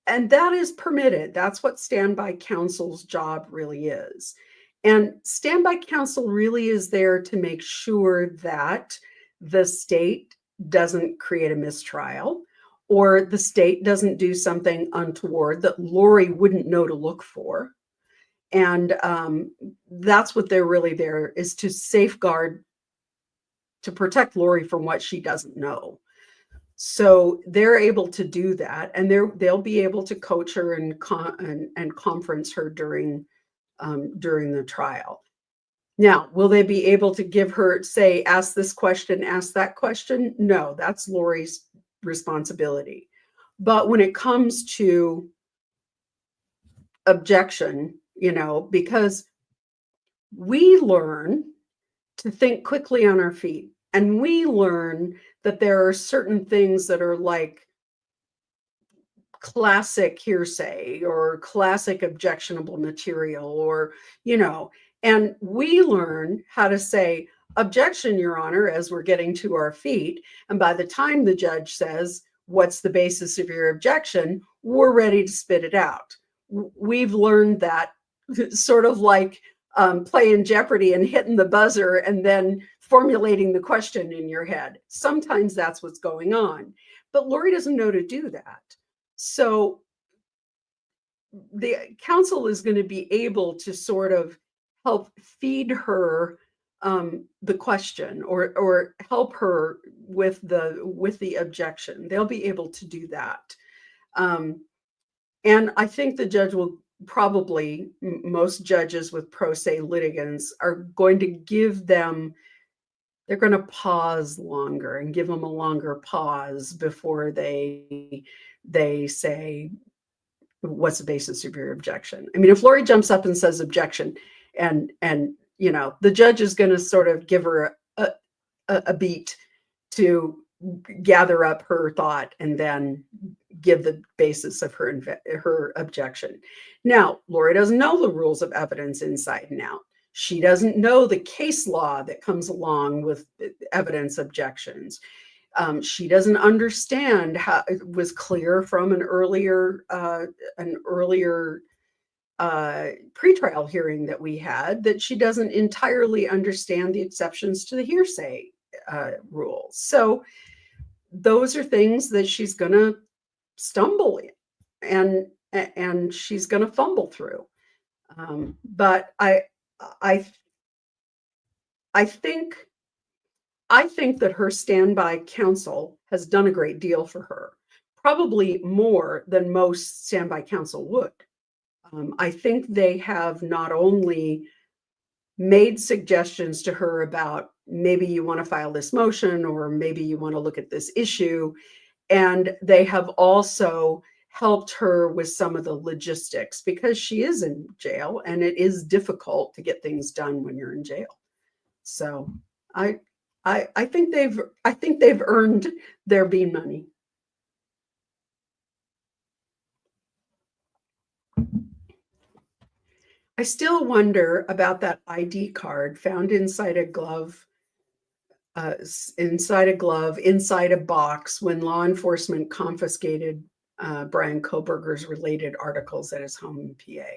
And that is permitted. That's what standby counsel's job really is. And standby counsel really is there to make sure that the state doesn't create a mistrial, or the state doesn't do something untoward that Lori wouldn't know to look for. And that's what they're really there, is to safeguard, to protect Lori from what she doesn't know. So they're able to do that, and they'll be able to coach her and conference her during the trial. Now, will they be able to give her, say, ask this question, ask that question? No, that's Lori's responsibility. But when it comes to objection, because we learn to think quickly on our feet, and we learn that there are certain things that are like classic hearsay or classic objectionable material, or, and we learn how to say, objection, Your Honor, as we're getting to our feet. And by the time the judge says, what's the basis of your objection, we're ready to spit it out. We've learned that sort of like playing Jeopardy and hitting the buzzer and then formulating the question in your head. Sometimes that's what's going on. But Lori doesn't know to do that. So the counsel is going to be able to sort of help feed her the question, or help her with the objection. They'll be able to do that. And I think the judge will probably, most judges with pro se litigants are going to give them, they're going to pause longer and give them a longer pause before they say, what's the basis of your objection? I mean, if Lori jumps up and says objection, and the judge is going to sort of give her a beat to gather up her thought and then give the basis of her objection. Now, Lori doesn't know the rules of evidence inside and out. She doesn't know the case law that comes along with evidence objections. She doesn't understand how it was clear from an earlier pretrial hearing that we had that she doesn't entirely understand the exceptions to the hearsay rules. So those are things that she's going to stumble in, and she's going to fumble through. But I think that her standby counsel has done a great deal for her, probably more than most standby counsel would. I think they have not only made suggestions to her about maybe you want to file this motion, or maybe you want to look at this issue, and they have also helped her with some of the logistics, because she is in jail and it is difficult to get things done when you're in jail. So I think they've earned their bean money. I still wonder about that ID card found inside a glove, inside a box, when law enforcement confiscated Brian Kohberger's related articles at his home in PA.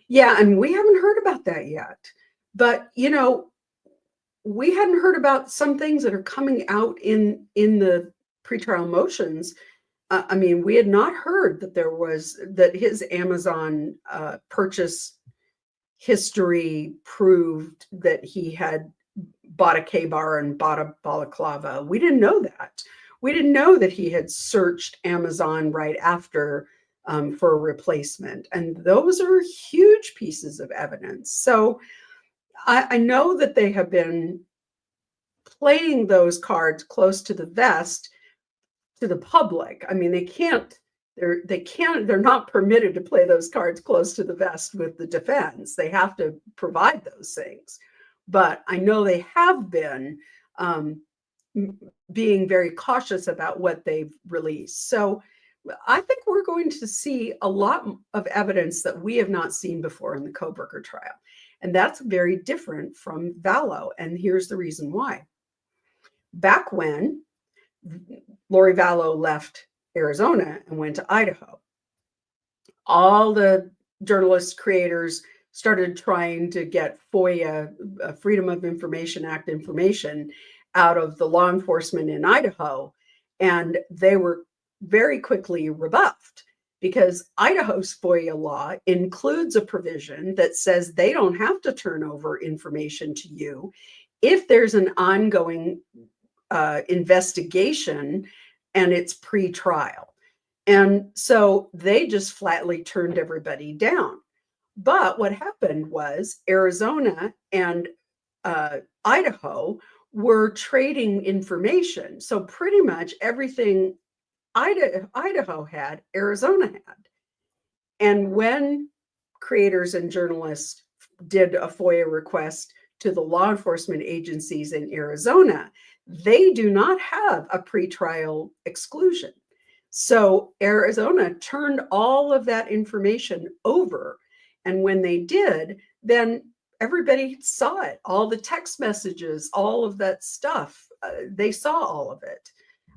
Yeah, and we haven't heard about that yet. But, we hadn't heard about some things that are coming out in the pretrial motions. I mean, we had not heard that his Amazon purchase history proved that he had bought a K-bar and bought a balaclava. We didn't know that. We didn't know that he had searched Amazon right after for a replacement. And those are huge pieces of evidence. So I know that they have been playing those cards close to the vest to the public. I mean, they're not permitted to play those cards close to the vest with the defense. They have to provide those things. But I know they have been being very cautious about what they've released. So I think we're going to see a lot of evidence that we have not seen before in the Kohberger trial. And that's very different from Vallow. And here's the reason why. Back when Lori Vallow left Arizona and went to Idaho, all the journalist creators started trying to get FOIA, Freedom of Information Act information out of the law enforcement in Idaho. And they were very quickly rebuffed, because Idaho's FOIA law includes a provision that says they don't have to turn over information to you if there's an ongoing investigation and it's pre-trial. And so they just flatly turned everybody down. But what happened was Arizona and Idaho were trading information. So pretty much everything Idaho had, Arizona had. And when creators and journalists did a FOIA request to the law enforcement agencies in Arizona, they do not have a pretrial exclusion. So Arizona turned all of that information over. And when they did, then everybody saw it, all the text messages, all of that stuff. They saw all of it.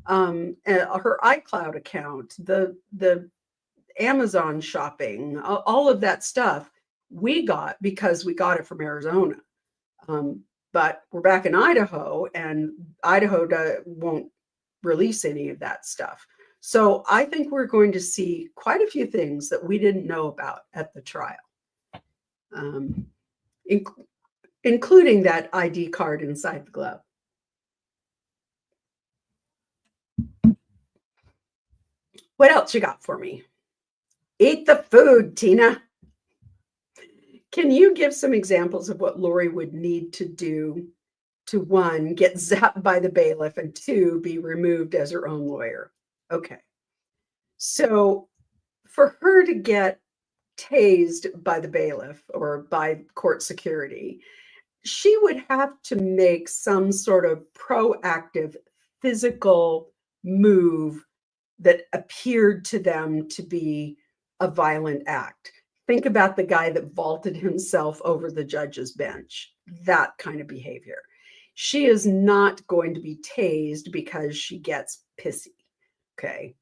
Her iCloud account, the Amazon shopping, all of that stuff we got because we got it from Arizona. But we're back in Idaho, and Idaho won't release any of that stuff. So I think we're going to see quite a few things that we didn't know about at the trial, including that ID card inside the glove. What else you got for me? Eat the food, Tina. Can you give some examples of what Lori would need to do to, one, get zapped by the bailiff, and two, be removed as her own lawyer? Okay. So for her to get tased by the bailiff or by court security, she would have to make some sort of proactive physical move that appeared to them to be a violent act. Think about the guy that vaulted himself over the judge's bench, that kind of behavior. She is not going to be tased because she gets pissy, okay?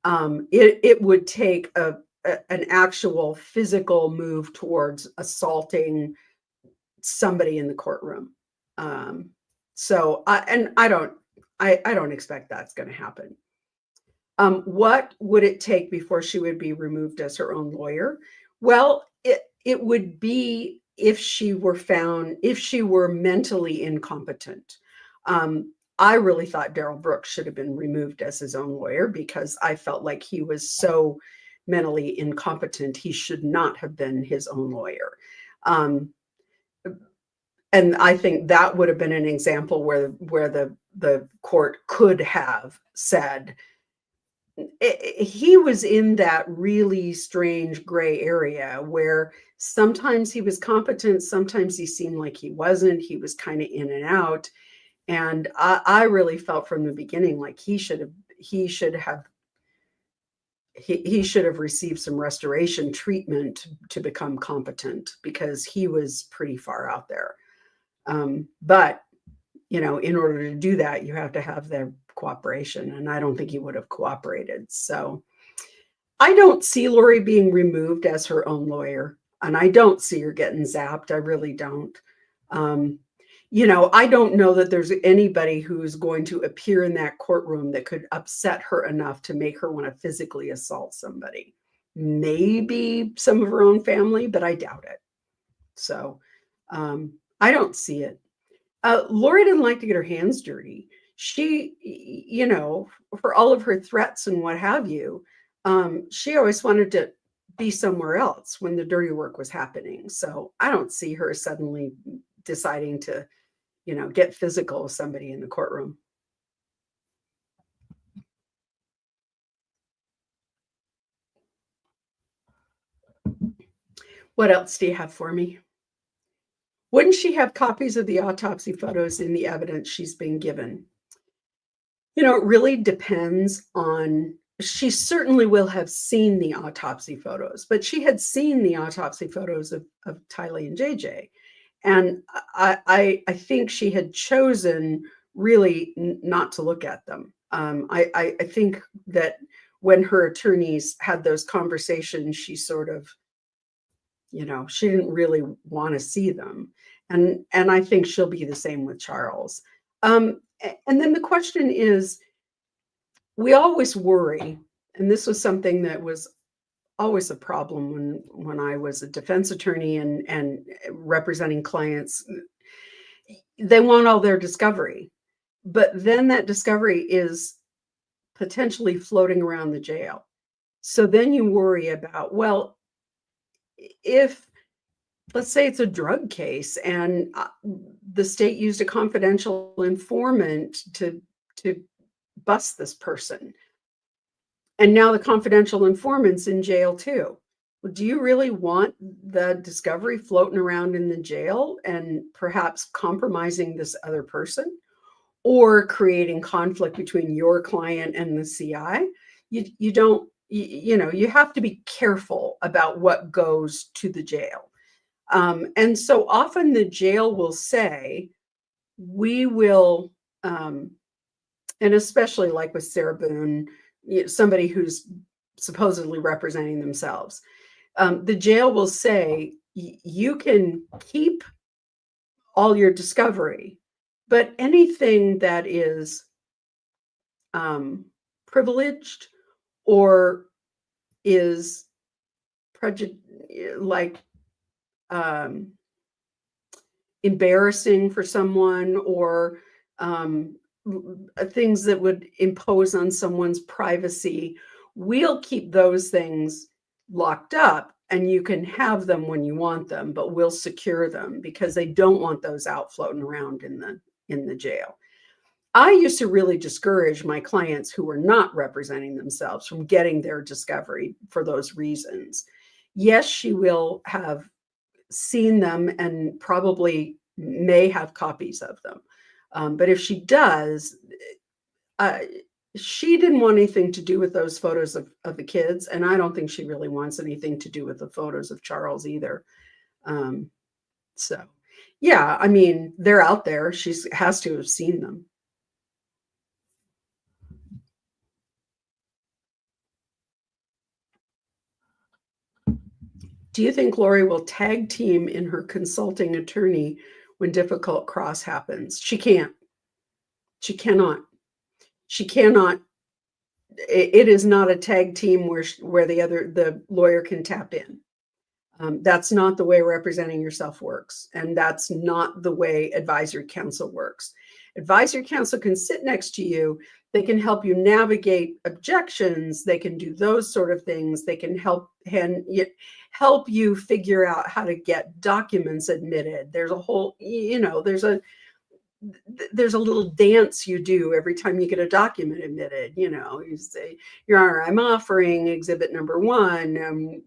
It would take an actual physical move towards assaulting somebody in the courtroom. So I don't expect that's going to happen. What would it take before she would be removed as her own lawyer? Well, it would be if she were mentally incompetent. I really thought Darrell Brooks should have been removed as his own lawyer because I felt like he was so mentally incompetent. He should not have been his own lawyer. And I think that would have been an example where the court could have said, he was in that really strange gray area where sometimes he was competent, sometimes he seemed like he wasn't. He was kind of in and out. And I really felt from the beginning like he should have received some restoration treatment to become competent because he was pretty far out there. But in order to do that, you have to have their cooperation, and I don't think he would have cooperated. So I don't see Lori being removed as her own lawyer, and I don't see her getting zapped. I really don't. I don't know that there's anybody who's going to appear in that courtroom that could upset her enough to make her want to physically assault somebody. Maybe some of her own family, but I doubt it. So I don't see it. Lori didn't like to get her hands dirty. She, for all of her threats and what have you, she always wanted to be somewhere else when the dirty work was happening. So I don't see her suddenly deciding to, get physical with somebody in the courtroom. What else do you have for me? Wouldn't she have copies of the autopsy photos in the evidence she's been given? It really depends on, she certainly will have seen the autopsy photos, but she had seen the autopsy photos of Tylee and JJ. And I think she had chosen really not to look at them. I think that when her attorneys had those conversations, she sort of, she didn't really want to see them. And I think she'll be the same with Charles. And then the question is, we always worry, and this was something that was always a problem when I was a defense attorney and representing clients. They want all their discovery, but then that discovery is potentially floating around the jail. So then you worry about, well, if let's say it's a drug case and the state used a confidential informant to bust this person. And now the confidential informant's in jail too. Well, do you really want the discovery floating around in the jail and perhaps compromising this other person or creating conflict between your client and the CI? You don't, you know, you have to be careful about what goes to the jail. And so often the jail will say, we will, and especially like with Sarah Boone, somebody who's supposedly representing themselves, the jail will say, you can keep all your discovery, but anything that is privileged or is embarrassing for someone, or things that would impose on someone's privacy, we'll keep those things locked up and you can have them when you want them, but we'll secure them because they don't want those out floating around in the jail. I used to really discourage my clients who were not representing themselves from getting their discovery for those reasons. Yes, she will have seen them and probably may have copies of them. But if she does, she didn't want anything to do with those photos of the kids. And I don't think she really wants anything to do with the photos of Charles either. So, yeah, I mean, they're out there. She has to have seen them. Do you think Lori will tag team in her consulting attorney when difficult cross happens? She can't. She cannot. She cannot. It is not a tag team where the lawyer can tap in. That's not the way representing yourself works. And that's not the way advisory counsel works. Advisory counsel can sit next to you. They can help you navigate objections. They can do those sort of things. They can help you figure out how to get documents admitted. There's a whole, there's a little dance you do every time you get a document admitted. You say, Your Honor, I'm offering exhibit number 1.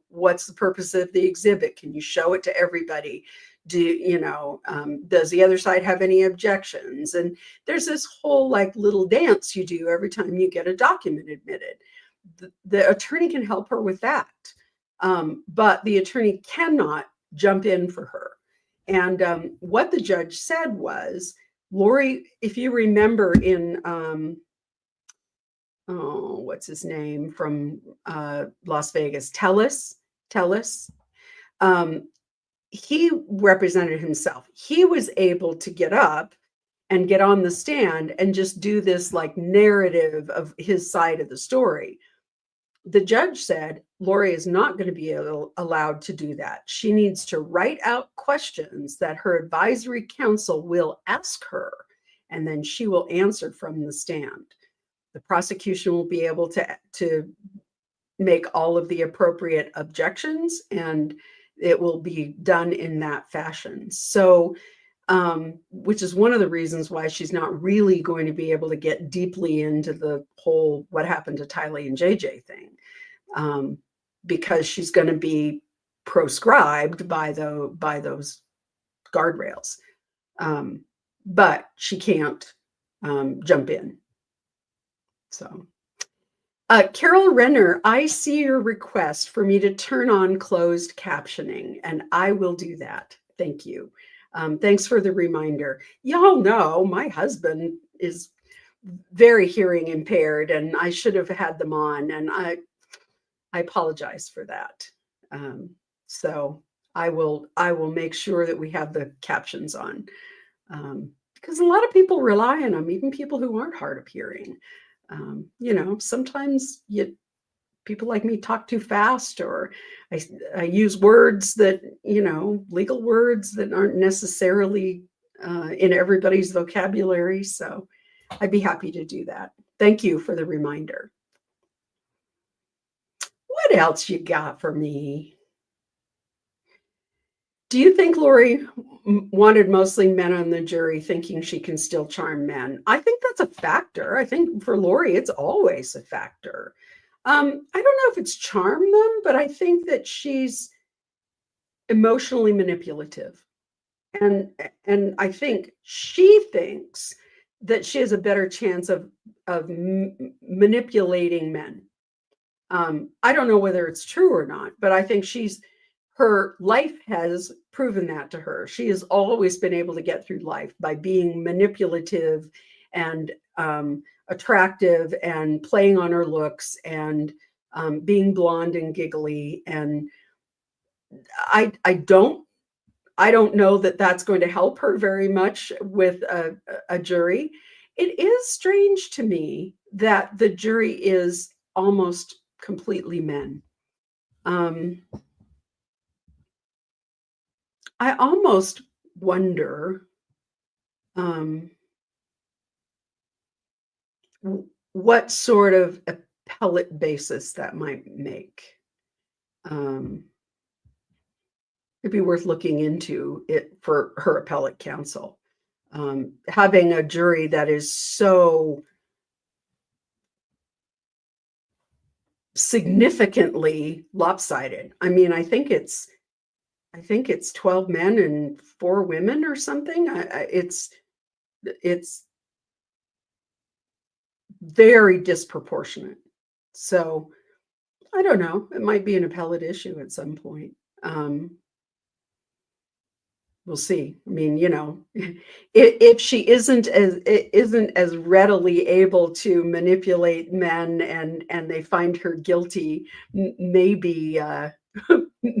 What's the purpose of the exhibit? Can you show it to everybody? Does the other side have any objections? And there's this whole little dance you do every time you get a document admitted. The attorney can help her with that. But the attorney cannot jump in for her. And what the judge said was, Lori, if you remember in, what's his name from Las Vegas, Hellis, he represented himself. He was able to get up and get on the stand and just do this narrative of his side of the story. The judge said, Lori is not going to be allowed to do that. She needs to write out questions that her advisory counsel will ask her, and then she will answer from the stand. The prosecution will be able to make all of the appropriate objections, and it will be done in that fashion. So, which is one of the reasons why she's not really going to be able to get deeply into the whole what happened to Tylee and JJ thing, because she's going to be proscribed by those guardrails. But she can't jump in. So, Carol Renner, I see your request for me to turn on closed captioning, and I will do that. Thank you. Thanks for the reminder. Y'all know my husband is very hearing impaired, and I should have had them on, and I apologize for that. So I will make sure that we have the captions on, because a lot of people rely on them, even people who aren't hard of hearing. Sometimes people like me talk too fast, or I use words that, legal words that aren't necessarily in everybody's vocabulary. So I'd be happy to do that. Thank you for the reminder. What else you got for me? Do you think Lori wanted mostly men on the jury thinking she can still charm men? I think that's a factor. I think for Lori, it's always a factor. I don't know if it's charm them, but I think that she's emotionally manipulative. And I think she thinks that she has a better chance of manipulating men. I don't know whether it's true or not, but I think her life has proven that to her. She has always been able to get through life by being manipulative and attractive and playing on her looks and being blonde and giggly. And I don't know that that's going to help her very much with a jury. It is strange to me that the jury is almost completely men. I almost wonder what sort of appellate basis that might make. It'd be worth looking into it for her appellate counsel. Having a jury that is so significantly lopsided. I mean, I think it's 12 men and 4 women or something. It's very disproportionate. So I don't know. It might be an appellate issue at some point. We'll see. I mean, if she isn't as readily able to manipulate men and they find her guilty, maybe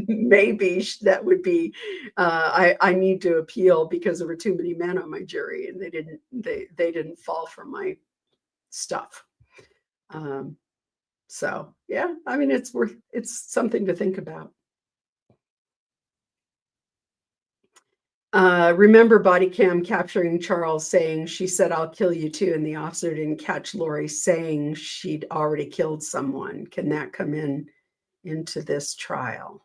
maybe that would be I need to appeal because there were too many men on my jury and they didn't fall for my stuff. So yeah, I mean, it's something to think about. Remember body cam capturing Charles saying, "She said, I'll kill you too." And the officer didn't catch Lori saying she'd already killed someone. Can that come into this trial?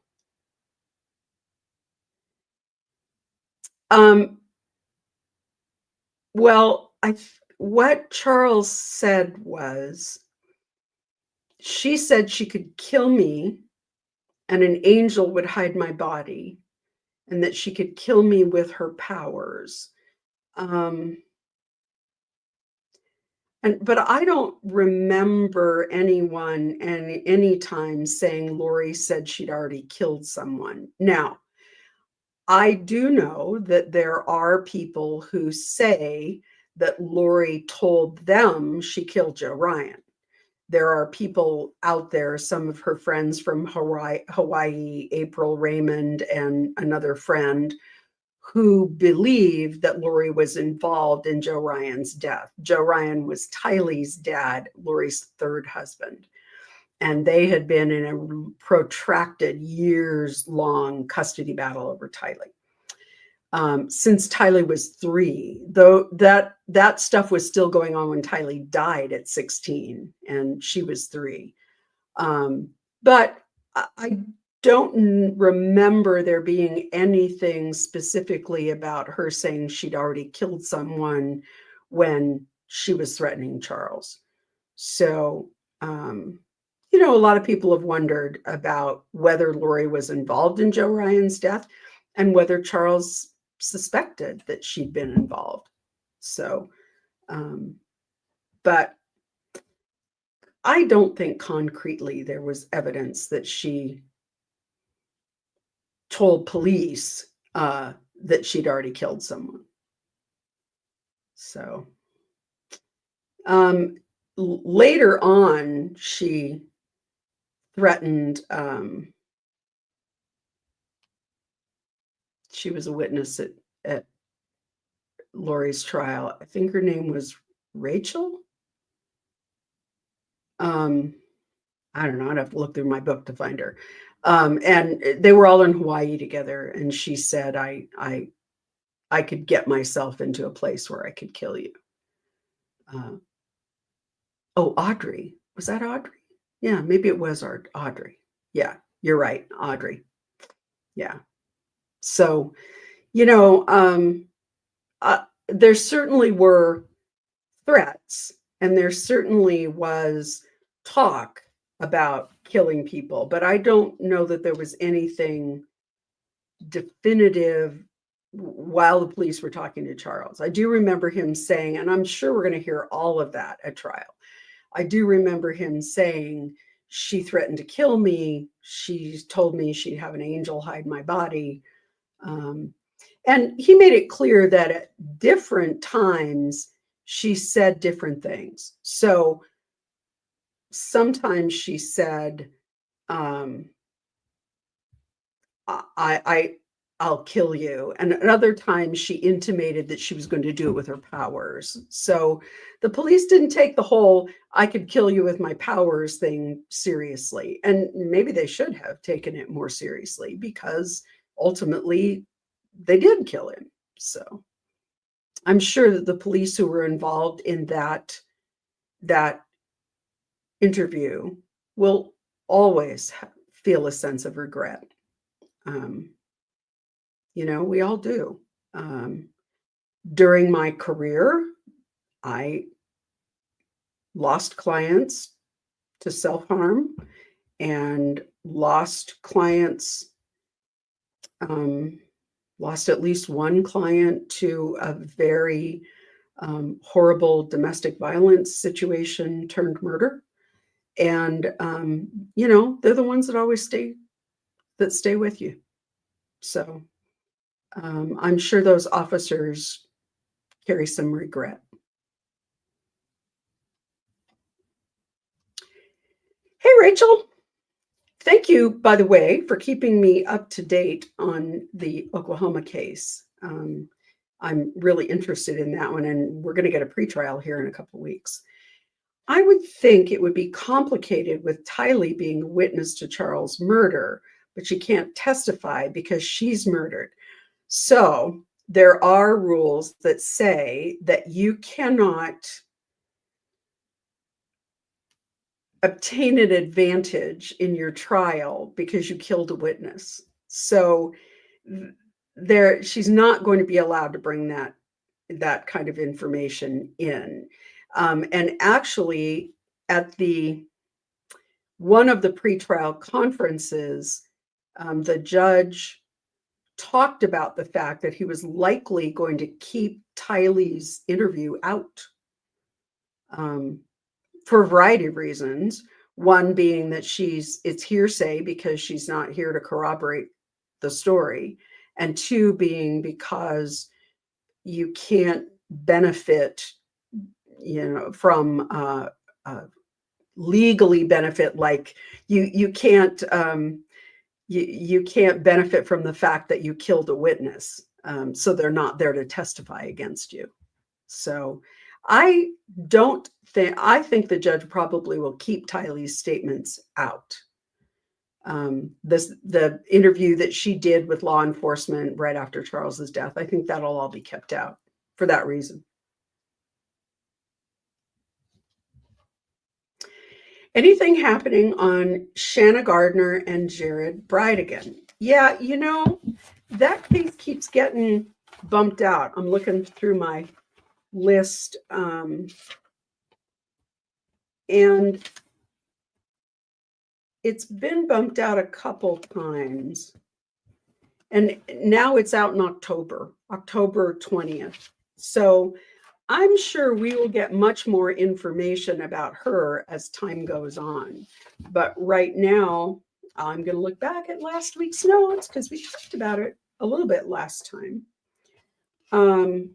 Well, what Charles said was, she said she could kill me and an angel would hide my body, and that she could kill me with her powers. But I don't remember anyone any time saying Lori said she'd already killed someone. Now, I do know that there are people who say that Lori told them she killed Joe Ryan. There are people out there, some of her friends from Hawaii, April Raymond, and another friend, who believe that Lori was involved in Joe Ryan's death. Joe Ryan was Tylee's dad, Lori's third husband. And they had been in a protracted, years-long custody battle over Tylee. Since Tylee was 3, though that stuff was still going on when Tylee died at 16, and she was 3. But I don't remember there being anything specifically about her saying she'd already killed someone when she was threatening Charles. So, a lot of people have wondered about whether Lori was involved in Joe Ryan's death and whether Charles suspected that she'd been involved. So, but I don't think concretely there was evidence that she told police that she'd already killed someone. So later on, she threatened, she was a witness at Lori's trial. I think her name was Rachel. I don't know. I'd have to look through my book to find her. And they were all in Hawaii together. And she said, I could get myself into a place where I could kill you. Audrey. Was that Audrey? Yeah, maybe it was Audrey. Yeah, you're right. Audrey. Yeah. So, you know, there certainly were threats, and there certainly was talk about killing people, but I don't know that there was anything definitive while the police were talking to Charles. I do remember him saying, and I'm sure we're going to hear all of that at trial. I do remember him saying, she threatened to kill me. She told me she'd have an angel hide my body. And he made it clear that at different times she said different things. So sometimes she said, I'll kill you. And at other times she intimated that she was going to do it with her powers. So the police didn't take the whole I could kill you with my powers thing seriously. And maybe they should have taken it more seriously, because ultimately they did kill him. So I'm sure that the police who were involved in that interview will always feel a sense of regret. You know, we all do. During my career, I lost clients to self-harm and lost clients, lost at least one client to a very horrible domestic violence situation turned murder. And, you know, they're the ones that always stay with you. So I'm sure those officers carry some regret. Hey, Rachel. Thank you, by the way, for keeping me up to date on the Oklahoma case. I'm really interested in that one, and we're going to get a pretrial here in a couple of weeks. I would think it would be complicated with Tylee being a witness to Charles' murder, but she can't testify because she's murdered. So there are rules that say that you cannot obtain an advantage in your trial because you killed a witness. So she's not going to be allowed to bring that kind of information in. And actually, at one of the pretrial conferences, the judge talked about the fact that he was likely going to keep Tylee's interview out for a variety of reasons. One being that it's hearsay because she's not here to corroborate the story. And two being because you can't benefit, from legally benefit, like you can't you can't benefit from the fact that you killed a witness. So they're not there to testify against you. So I think the judge probably will keep Tylee's statements out. The interview that she did with law enforcement right after Charles's death, I think that'll all be kept out for that reason. Anything happening on Shanna Gardner and Jared Bridegan? Yeah, that case keeps getting bumped out. I'm looking through my list, and it's been bumped out a couple times. And now it's out in October 20th. So I'm sure we will get much more information about her as time goes on. But right now, I'm going to look back at last week's notes because we talked about it a little bit last time. I'm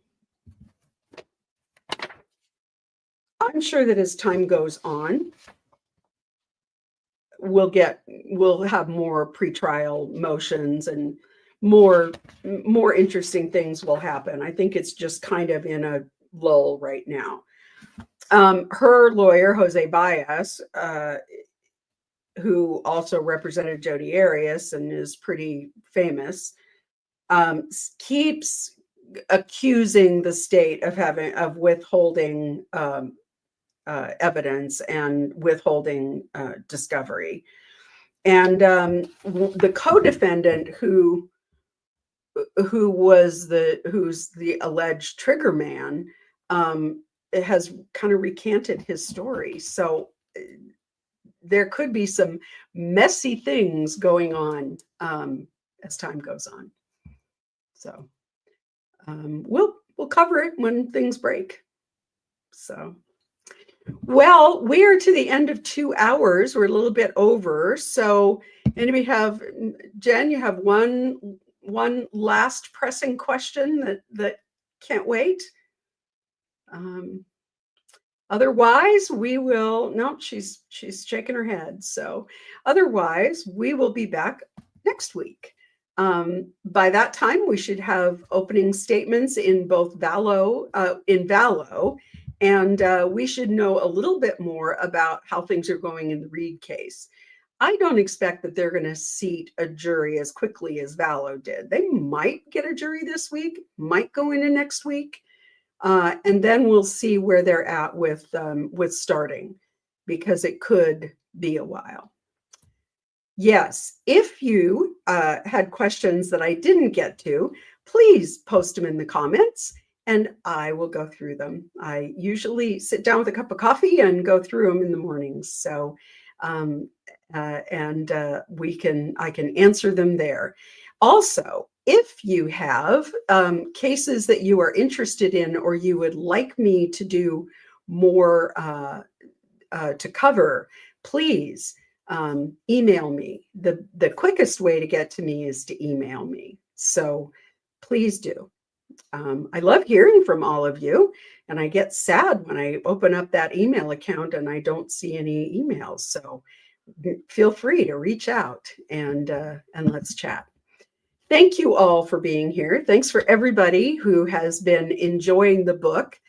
sure that as time goes on, we'll have more pretrial motions and more interesting things will happen. I think it's just kind of in a lull right now. Her lawyer, Jose Baez, who also represented Jodi Arias and is pretty famous, keeps accusing the state of withholding evidence and withholding discovery. And the co-defendant who who's the alleged trigger man, has kind of recanted his story. So there could be some messy things going on as time goes on. So we'll cover it when things break. So, well, we are to the end of 2 hours. We're a little bit over. So anybody have, Jen, you have one last pressing question that can't wait? Otherwise, we will, no, she's shaking her head. So otherwise, we will be back next week. By that time, we should have opening statements in both Vallow, and we should know a little bit more about how things are going in the Reed case. I don't expect that they're going to seat a jury as quickly as Vallow did. They might get a jury this week, might go into next week. And then we'll see where they're at with starting, because it could be a while. Yes, if you had questions that I didn't get to, please post them in the comments and I will go through them. I usually sit down with a cup of coffee and go through them in the mornings. So, I can answer them there. Also, if you have cases that you are interested in or you would like me to do more to cover, please email me. The quickest way to get to me is to email me. So please do. I love hearing from all of you, and I get sad when I open up that email account and I don't see any emails. So feel free to reach out and let's chat. Thank you all for being here. Thanks for everybody who has been enjoying the book.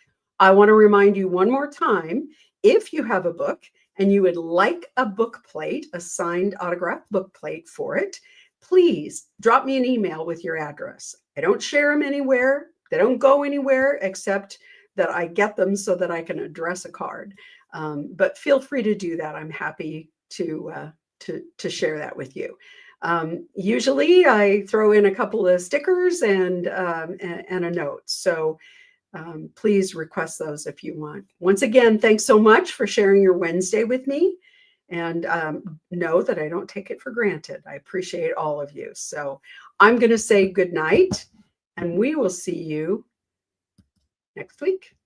I want to remind you one more time, if you have a book and you would like a book plate, a signed autographed book plate for it, please drop me an email with your address. I don't share them anywhere. They don't go anywhere except that I get them so that I can address a card. But feel free to do that. I'm happy to share that with you. Usually I throw in a couple of stickers and a note. So please request those if you want. Once again, thanks so much for sharing your Wednesday with me. And know that I don't take it for granted. I appreciate all of you. So I'm going to say good night, and we will see you next week.